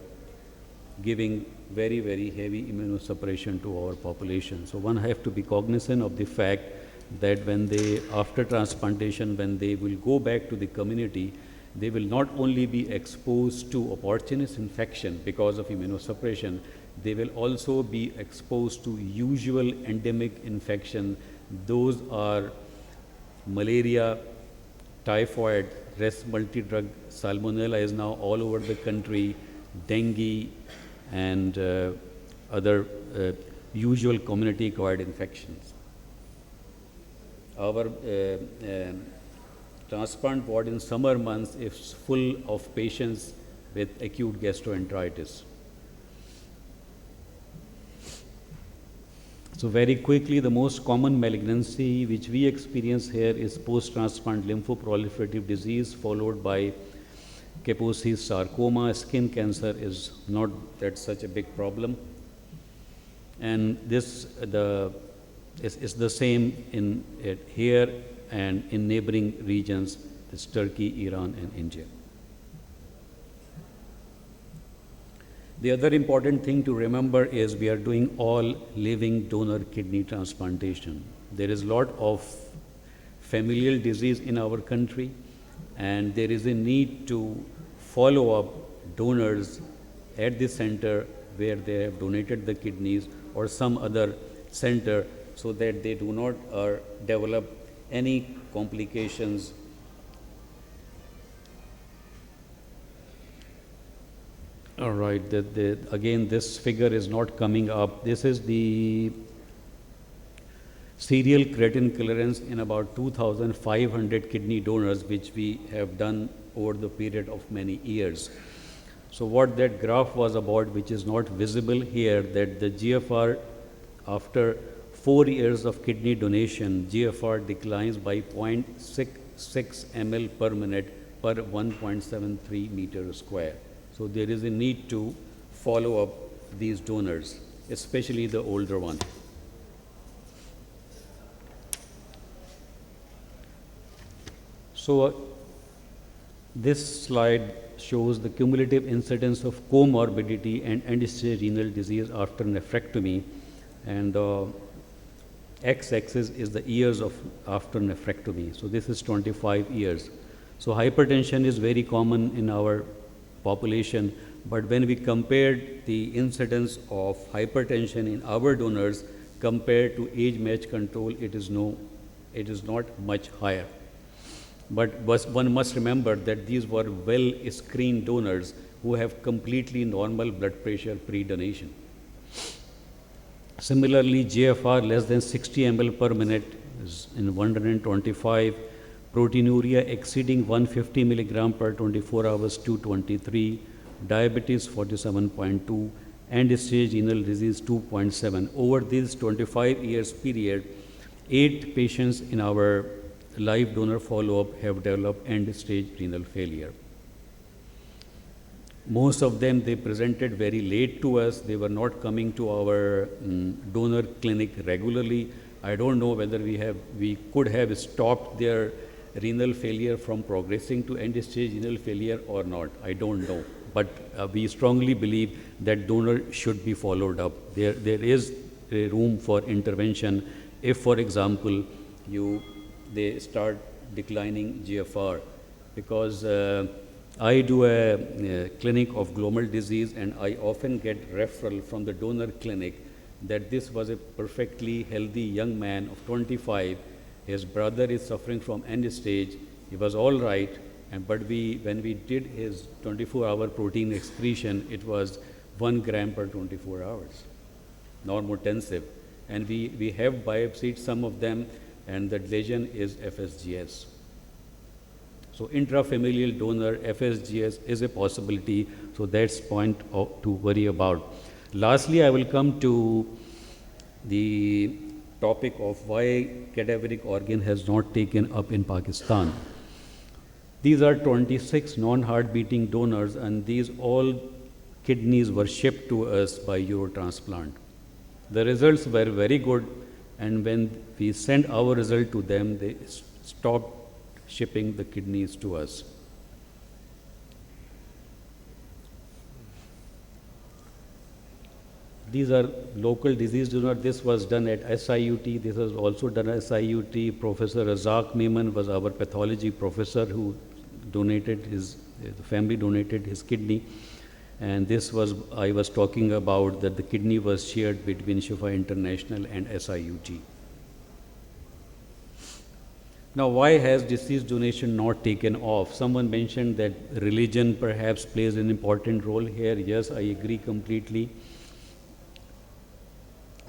J: giving very, very heavy immunosuppression to our population. So one have to be cognizant of the fact that when they, after transplantation, when they will go back to the community, they will not only be exposed to opportunist infection because of immunosuppression, they will also be exposed to usual endemic infection. Those are malaria, typhoid, rest multi-drug, salmonella is now all over the country, dengue, and other usual community-acquired infections. Our transplant ward in summer months is full of patients with acute gastroenteritis. So very quickly, the most common malignancy which we experience here is post-transplant lymphoproliferative disease, followed by Kaposi's sarcoma. Skin cancer is not that such a big problem. And this is the same here and in neighboring regions, this Turkey, Iran, and India. The other important thing to remember is we are doing all living donor kidney transplantation. There is a lot of familial disease in our country, and there is a need to follow up donors at the center where they have donated the kidneys or some other center so that they do not develop any complications. All right, again, this figure is not coming up. This is the serial creatinine clearance in about 2,500 kidney donors, which we have done over the period of many years. So what that graph was about, which is not visible here, that the GFR after 4 years of kidney donation, GFR declines by 0.66 ml per minute per 1.73 meter square. So there is a need to follow up these donors, especially the older one. So this slide shows the cumulative incidence of comorbidity and end-stage renal disease after nephrectomy, and the x-axis is the years of after nephrectomy. So this is 25 years. So hypertension is very common in our population, but when we compared the incidence of hypertension in our donors compared to age-matched control, it is not much higher. But one must remember that these were well-screened donors who have completely normal blood pressure pre-donation. Similarly, GFR less than 60 ml per minute is in 125, proteinuria exceeding 150 milligram per 24 hours 223, diabetes 47.2, and stage renal disease 2.7. Over this 25 years period, 8 patients in our live donor follow-up have developed end-stage renal failure. Most of them, they presented very late to us. They were not coming to our donor clinic regularly. I don't know whether we could have stopped their renal failure from progressing to end-stage renal failure or not. I don't know. But we strongly believe that donor should be followed up. There is a room for intervention if, for example, they start declining GFR, because I do a clinic of glomerular disease, and I often get referral from the donor clinic that this was a perfectly healthy young man of 25. His brother is suffering from end stage. He was all right, but when we did his 24-hour protein excretion, it was 1 gram per 24 hours, normotensive. And we have biopsied some of them, and the lesion is FSGS. So intrafamilial donor FSGS is a possibility, so that's point to worry about. Lastly, I will come to the topic of why cadaveric organ has not taken up in Pakistan. These are 26 non-heart beating donors, and these all kidneys were shipped to us by Eurotransplant. The results were very good, and when we sent our result to them, they stopped shipping the kidneys to us. These are local disease donors. This was done at SIUT. This was also done at SIUT. Professor Razak Memon was our pathology professor who donated the family donated his kidney. And this was, I was talking about that the kidney was shared between Shifa International and SIUT. Now, why has deceased donation not taken off? Someone mentioned that religion perhaps plays an important role here. Yes, I agree completely.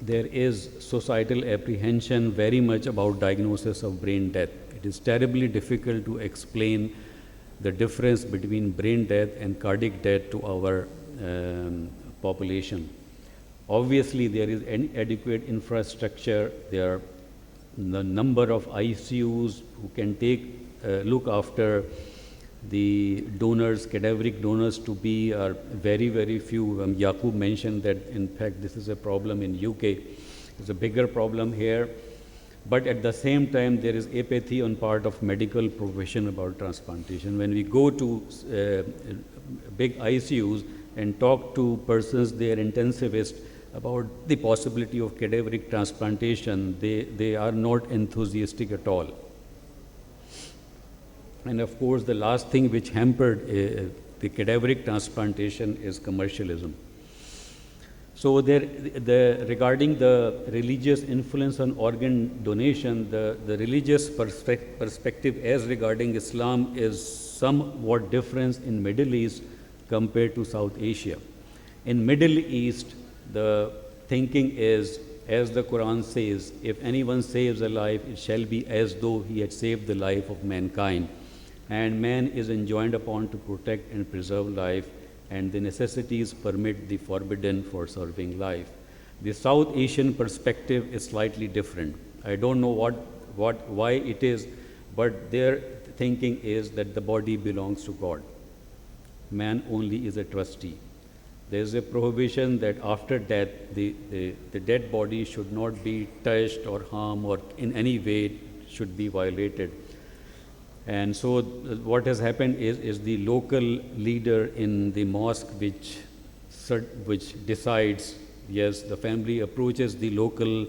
J: There is societal apprehension very much about diagnosis of brain death. It is terribly difficult to explain the difference between brain death and cardiac death to our population. Obviously, there is inadequate infrastructure. There are the number of ICUs who can look after the donors, cadaveric donors to be are very, very few. Yaqub mentioned that in fact this is a problem in UK. It's a bigger problem here. But at the same time, there is apathy on part of medical profession about transplantation. When we go to big ICUs and talk to persons, they are intensivists, about the possibility of cadaveric transplantation, they are not enthusiastic at all. And of course, the last thing which hampered the cadaveric transplantation is commercialism. So regarding the religious influence on organ donation, the religious perspective as regarding Islam is somewhat different in Middle East compared to South Asia. In Middle East, the thinking is, as the Quran says, if anyone saves a life, it shall be as though he had saved the life of mankind. And man is enjoined upon to protect and preserve life, and the necessities permit the forbidden for serving life. The South Asian perspective is slightly different. I don't know why it is, but their thinking is that the body belongs to God. Man only is a trustee. There is a prohibition that after death, the dead body should not be touched or harmed or in any way should be violated. And so what has happened is the local leader in the mosque which decides, yes, the family approaches the local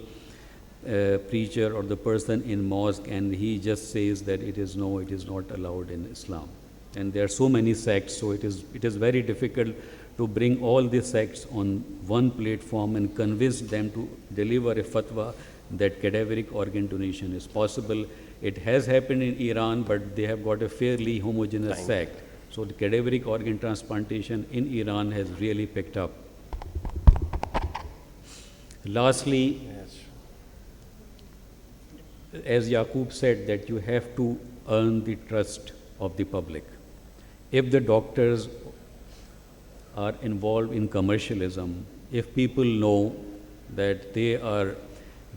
J: preacher or the person in mosque, and he just says that it is not allowed in Islam. And there are so many sects, so it is very difficult to bring all the sects on one platform and convince them to deliver a fatwa that cadaveric organ donation is possible. It has happened in Iran, but they have got a fairly homogeneous sect. So the cadaveric organ transplantation in Iran has really picked up. Lastly, as Yaqub said, that you have to earn the trust of the public. If the doctors are involved in commercialism, if people know that they are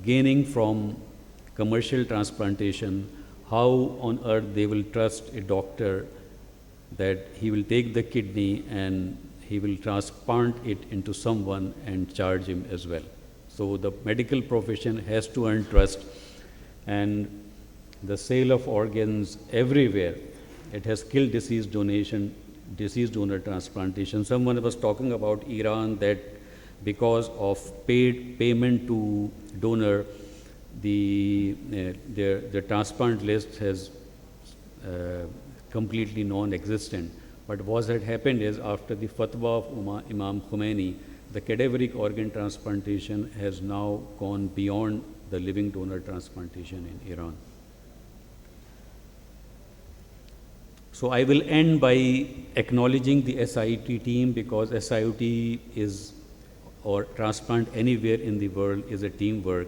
J: gaining from commercial transplantation, how on earth they will trust a doctor that he will take the kidney and he will transplant it into someone and charge him as well. So the medical profession has to earn trust, and the sale of organs everywhere, it has killed deceased donor transplantation. Someone was talking about Iran, that because of payment to donor, the transplant list has completely non-existent. But what had happened is, after the fatwa of Imam Khomeini, the cadaveric organ transplantation has now gone beyond the living donor transplantation in Iran. So I will end by acknowledging the SIUT team, because SIUT is, or transplant anywhere in the world, is a teamwork.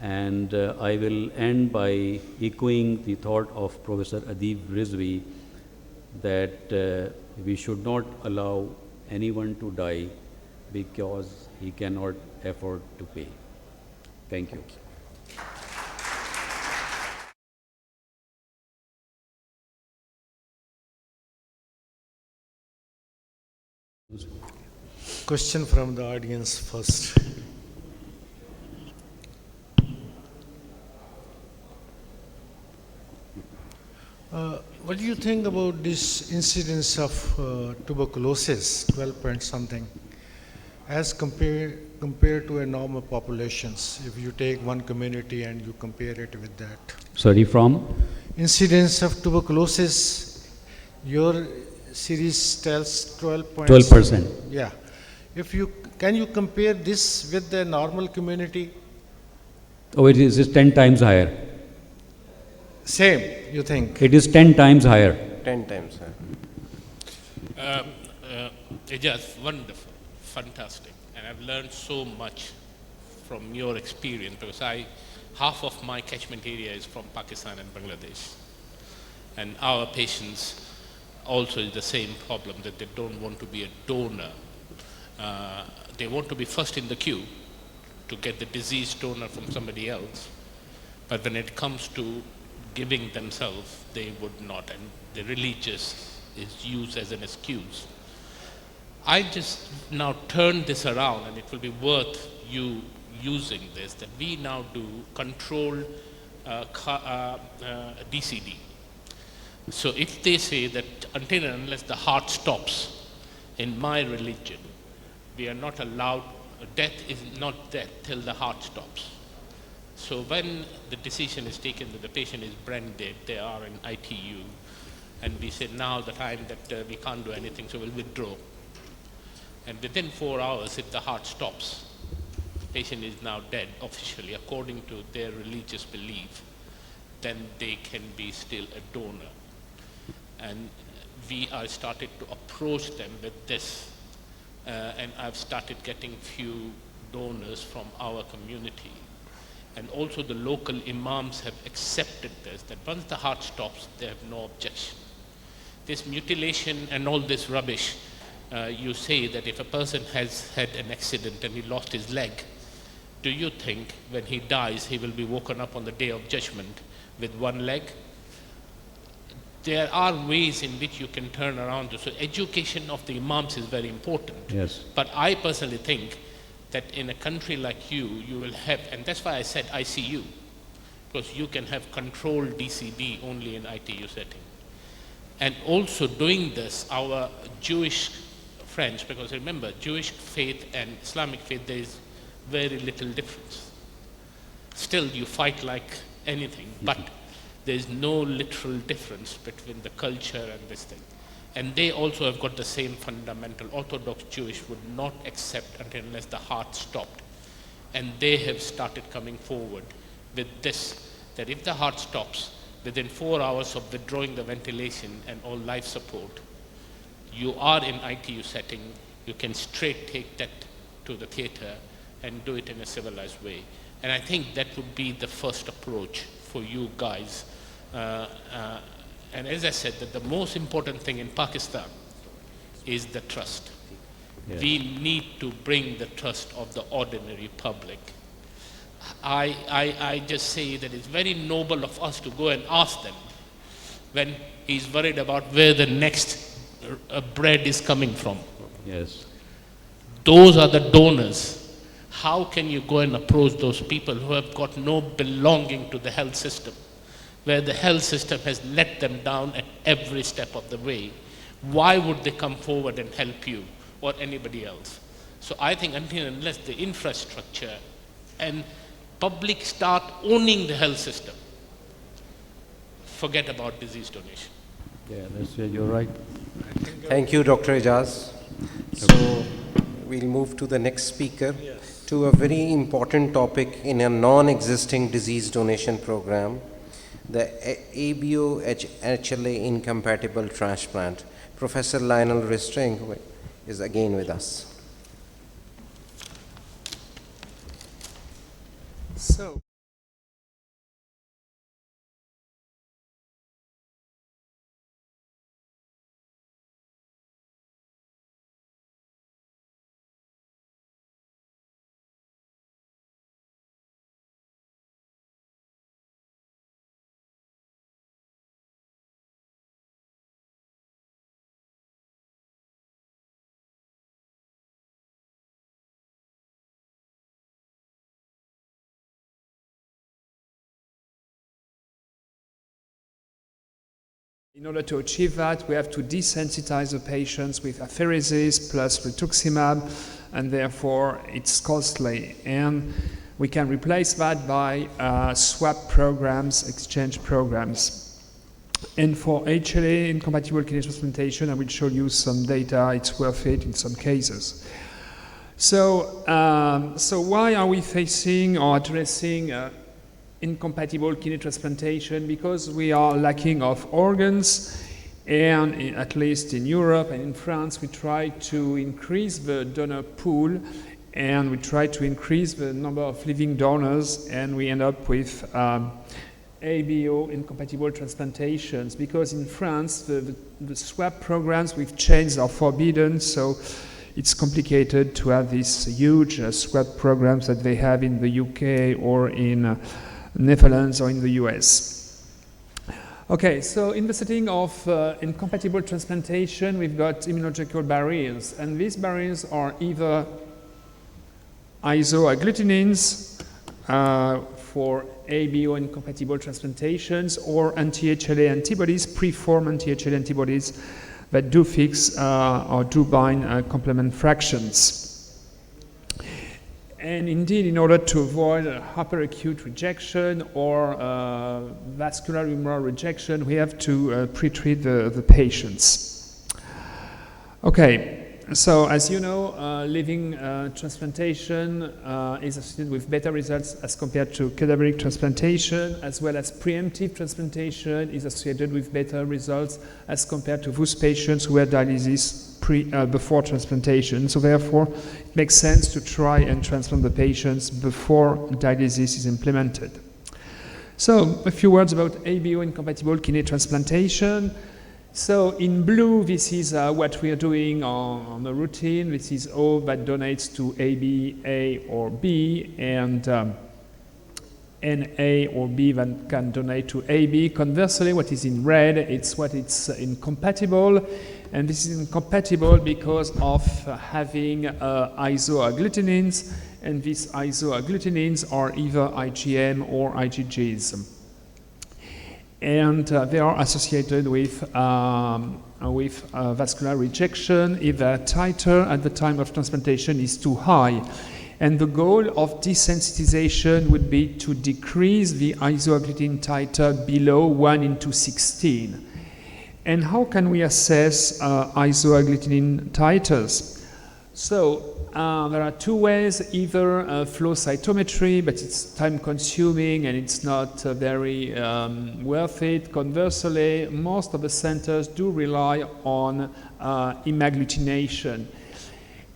J: And I will end by echoing the thought of Professor Adib Rizvi that we should not allow anyone to die because he cannot afford to pay. Thank you.
D: Question from the audience first. What do you think about this incidence of tuberculosis, 12 point something, as compared to a normal populations? If you take one community and you compare it with that.
J: Sorry, from?
D: Incidence of tuberculosis, your series tells
J: 12%.
D: Yeah. Can you compare this with the normal community?
J: Oh, it is 10 times higher.
D: Same, you think?
J: It is 10 times higher.
B: 10 times higher.
H: Ijaz, wonderful, fantastic. And I've learned so much from your experience, because half of my catchment area is from Pakistan and Bangladesh. And our patients also is the same problem, that they don't want to be a donor. They want to be first in the queue to get the deceased donor from somebody else. But when it comes to giving themselves, they would not. And the religious is used as an excuse. I just now turn this around, and it will be worth you using this, that we now do controlled DCD. So if they say that until and unless the heart stops, in my religion, we are not allowed, death is not death till the heart stops. So when the decision is taken that the patient is brain dead, they are in ITU, and we say now the time that we can't do anything, so we'll withdraw. And within 4 hours, if the heart stops, the patient is now dead officially, according to their religious belief, then they can be still a donor. And we are started to approach them with this, and I've started getting few donors from our community. And also the local imams have accepted this, that once the heart stops, they have no objection. This mutilation and all this rubbish, you say that if a person has had an accident and he lost his leg, do you think when he dies, he will be woken up on the day of judgment with one leg? There are ways in which you can turn around this. So education of the imams is very important.
J: Yes.
H: But I personally think that in a country like you will have, and that's why I said ICU, because you can have controlled DCD only in ITU setting. And also doing this, our Jewish friends, because remember, Jewish faith and Islamic faith, there is very little difference. Still, you fight like anything, but there is no literal difference between the culture and this thing. And they also have got the same fundamental. Orthodox Jewish would not accept unless the heart stopped. And they have started coming forward with this, that if the heart stops, within 4 hours of withdrawing the ventilation and all life support, you are in ITU setting, you can straight take that to the theater and do it in a civilized way. And I think that would be the first approach for you guys. And as I said, that the most important thing in Pakistan is the trust.
J: Yes.
H: We need to bring the trust of the ordinary public. I just say that it's very noble of us to go and ask them when he's worried about where the next bread is coming from.
J: Yes.
H: Those are the donors. How can you go and approach those people who have got no belonging to the health system, where the health system has let them down at every step of the way? Why would they come forward and help you or anybody else? So I think until and unless the infrastructure and public start owning the health system, forget about disease donation.
J: Yeah, that's where you're right.
B: Thank you, Dr. Ijaz. So we'll move to the next speaker, to a very important topic in a non-existing disease donation program, the ABO-HLA incompatible transplant. Professor Lionel Ristring is again with us.
C: So, in order to achieve that, we have to desensitize the patients with apheresis plus rituximab, and therefore it's costly. And we can replace that by swap programs, exchange programs. And for HLA incompatible kidney transplantation, I will show you some data. It's worth it in some cases. So why are we facing or addressing incompatible kidney transplantation? Because we are lacking of organs, and at least in Europe and in France, we try to increase the donor pool, and we try to increase the number of living donors, and we end up with ABO incompatible transplantations, because in France the swap programs we've changed are forbidden, so it's complicated to have these huge swap programs that they have in the UK or in Netherlands or in the US. Okay, so in the setting of incompatible transplantation, we've got immunological barriers, and these barriers are either isoagglutinins for ABO incompatible transplantations, or anti-HLA antibodies, preformed anti-HLA antibodies that do fix or do bind complement fractions. And indeed, in order to avoid hyperacute rejection or vascular humoral rejection, we have to pre-treat the patients. Okay, So, as you know, living transplantation is associated with better results as compared to cadaveric transplantation, as well as preemptive transplantation is associated with better results as compared to those patients who had dialysis before transplantation. So therefore, it makes sense to try and transplant the patients before dialysis is implemented. So, a few words about ABO-incompatible kidney transplantation. So in blue, this is what we are doing on the routine. This is O that donates to AB, A, or B, and NA or B that can donate to AB. Conversely, what is in red, it's what it's incompatible. And this is incompatible because of having isoagglutinins, and these isoagglutinins are either IgM or IgGs. And they are associated with vascular rejection if the titer at the time of transplantation is too high. And the goal of desensitization would be to decrease the isoagglutinin titer below 1:16. And how can we assess isoagglutinin titers? So there are two ways, either flow cytometry, but it's time consuming and it's not very worth it. Conversely, most of the centers do rely on hemagglutination.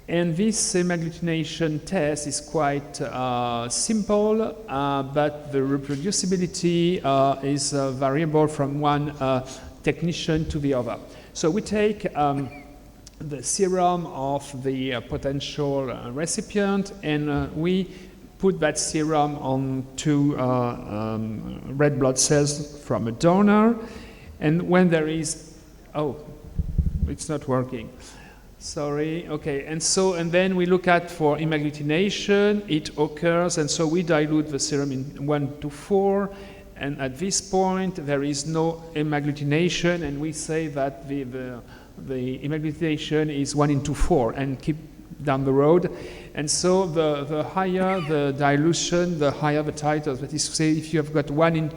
C: And this hemagglutination test is quite simple, but the reproducibility is variable from one technician to the other. So we take the serum of the potential recipient, and we put that serum on two red blood cells from a donor. And when there is, oh, it's not working. Sorry, okay, and then we look at for hemagglutination, it occurs, and so we dilute the serum in 1:4, and at this point there is no hemagglutination, and we say that the hemagglutination is 1:4, and keep down the road. And so the higher the dilution, the higher the titers. That is to say, if you have got 1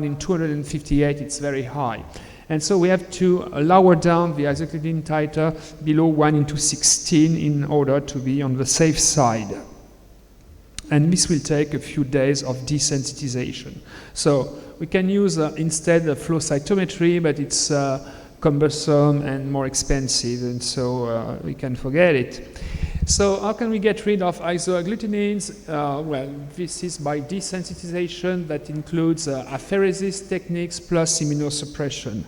C: in 258, it's very high. And so we have to lower down the isoagglutinin titer below 1:16 in order to be on the safe side. And this will take a few days of desensitization. So we can use instead a flow cytometry, but it's cumbersome and more expensive, and so we can forget it. So how can we get rid of isoagglutinins? Well, this is by desensitization. That includes apheresis techniques plus immunosuppression.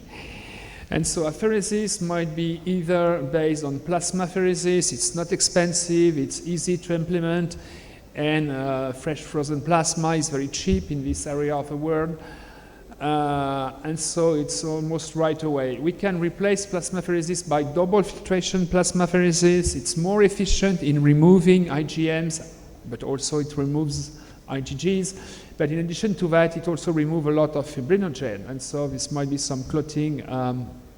C: And so apheresis might be either based on plasmapheresis. It's not expensive, it's easy to implement, and fresh frozen plasma is very cheap in this area of the world. And so it's almost right away. We can replace plasmapheresis by double filtration plasmapheresis. It's more efficient in removing IgMs, but also it removes IgGs. But in addition to that, it also removes a lot of fibrinogen, and so this might be some clotting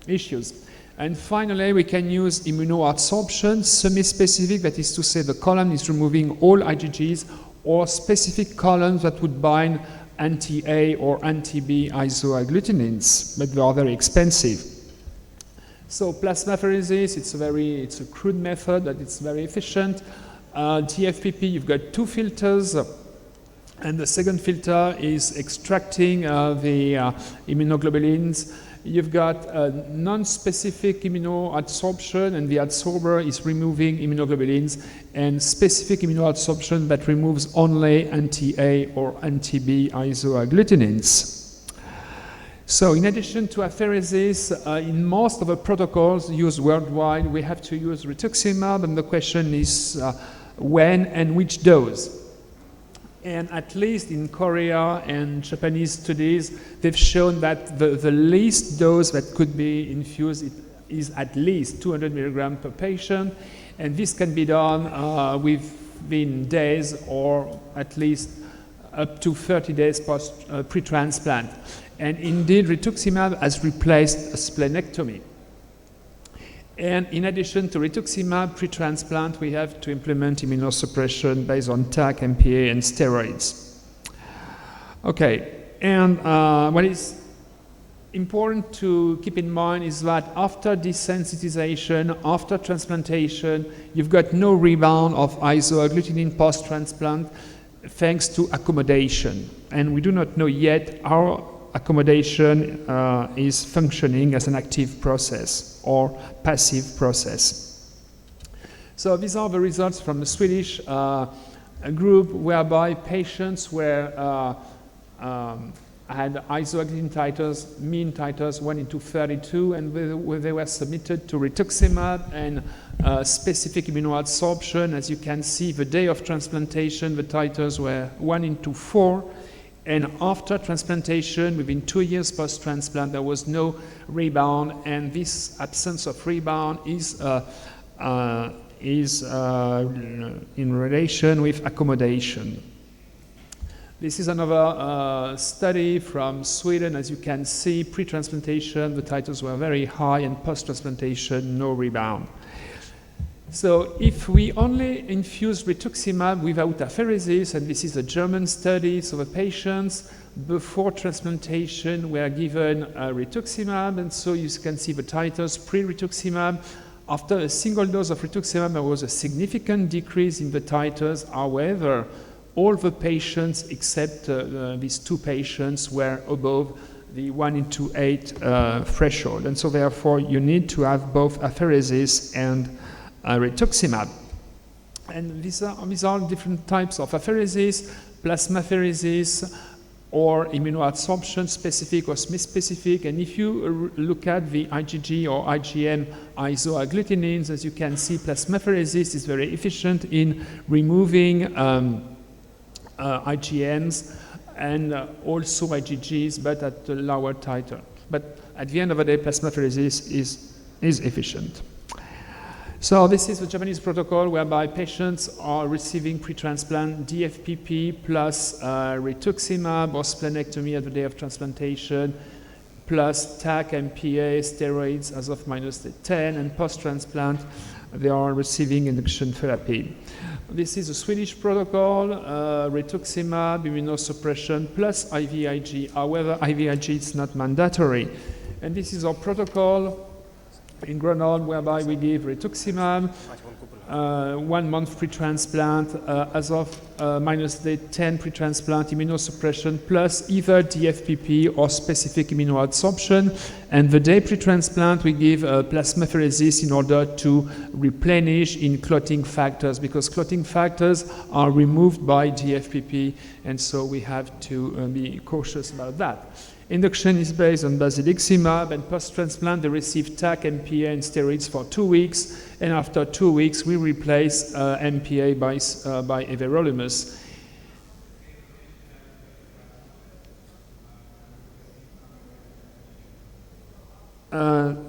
C: issues. And finally, we can use immunoadsorption, semi-specific, that is to say the column is removing all IgGs, or specific columns that would bind anti-A or anti-B isoagglutinins, but they are very expensive. So plasmapheresis, it's a crude method, but it's very efficient. TFPP, you've got two filters, and the second filter is extracting the immunoglobulins. You've got non-specific immunoadsorption, and the adsorber is removing immunoglobulins, and specific immunoadsorption that removes only anti-A or anti-B isoagglutinins. So in addition to apheresis, in most of the protocols used worldwide, we have to use rituximab, and the question is when and which dose. And at least in Korea and Japanese studies, they've shown that the least dose that could be infused is at least 200 milligrams per patient. And this can be done within days or at least up to 30 days pre-transplant. And indeed, rituximab has replaced a splenectomy. And in addition to rituximab pre-transplant, we have to implement immunosuppression based on TAC, MPA, and steroids. Okay, and what is important to keep in mind is that after desensitization, after transplantation, you've got no rebound of isoagglutinin post-transplant thanks to accommodation. And we do not know yet how accommodation is functioning as an active process or passive process. So these are the results from the Swedish group whereby patients were had isoagglutinin titers, mean titers 1:32, and they were submitted to rituximab and specific immunoadsorption. As you can see, the day of transplantation, the titers were 1:4, and after transplantation, within 2 years post-transplant, there was no rebound, and this absence of rebound is in relation with accommodation. This is another study from Sweden. As you can see, pre-transplantation, the titers were very high, and post-transplantation, no rebound. So if we only infuse rituximab without apheresis, and this is a German study, so the patients before transplantation were given rituximab, and so you can see the titers pre-rituximab. After a single dose of rituximab, there was a significant decrease in the titers. However, all the patients except these 2 patients were above the 1:8 threshold. And so therefore you need to have both apheresis and rituximab. And these are different types of apheresis: plasmapheresis or immunoadsorption, specific or SMIS-specific. And if you look at the IgG or IgM isoagglutinins, as you can see, plasmapheresis is very efficient in removing IgMs and also IgGs, but at a lower titer. But at the end of the day, plasmapheresis is efficient. So this is the Japanese protocol whereby patients are receiving pre-transplant DFPP plus rituximab or splenectomy at the day of transplantation, plus TAC, MPA, steroids as of -10, and post-transplant they are receiving induction therapy. This is a Swedish protocol, rituximab, immunosuppression, plus IVIG. However, IVIG is not mandatory. And this is our protocol in Grenoble, whereby we give rituximab, 1 month pre-transplant, as of -10 pre-transplant, immunosuppression, plus either DFPP or specific immunoadsorption. And the day pre-transplant, we give plasmapheresis in order to replenish in clotting factors, because clotting factors are removed by DFPP, and so we have to be cautious about that. Induction is based on basiliximab, and post-transplant they receive TAC, MPA, and steroids for 2 weeks, and after 2 weeks we replace MPA by everolimus.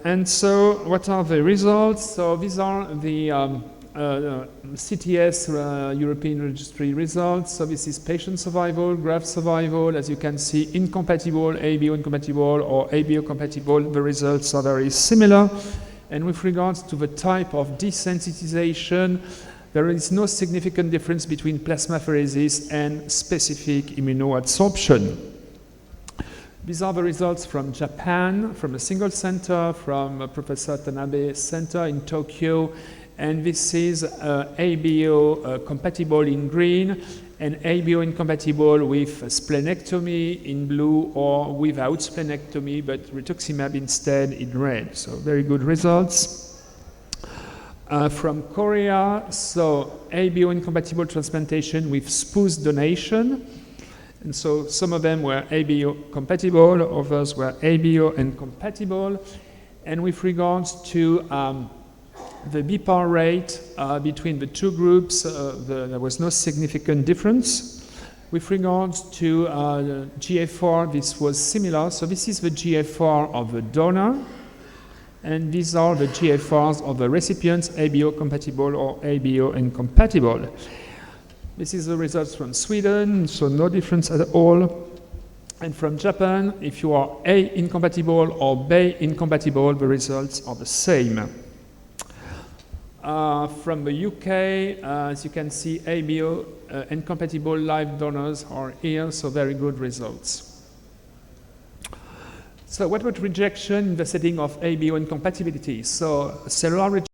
C: And so what are the results? So these are the CTS European Registry results. So this is patient survival, graft survival. As you can see, incompatible, ABO incompatible, or ABO compatible, the results are very similar. And with regards to the type of desensitization, there is no significant difference between plasmapheresis and specific immunoadsorption. These are the results from Japan, from a single center, from Professor Tanabe's center in Tokyo. And this is ABO compatible in green, and ABO incompatible with splenectomy in blue, or without splenectomy, but rituximab instead in red. So very good results. From Korea, so ABO incompatible transplantation with spouse donation. And so some of them were ABO compatible, others were ABO incompatible. And with regards to the BPAR rate between the 2 groups, there was no significant difference. With regards to GFR, this was similar. So this is the GFR of the donor, and these are the GFRs of the recipients, ABO compatible or ABO incompatible. This is the results from Sweden, so no difference at all. And from Japan, if you are A incompatible or B incompatible, the results are the same. From the UK, as you can see, ABO incompatible live donors are here, so very good results. So what about rejection in the setting of ABO incompatibility? So cellular rejection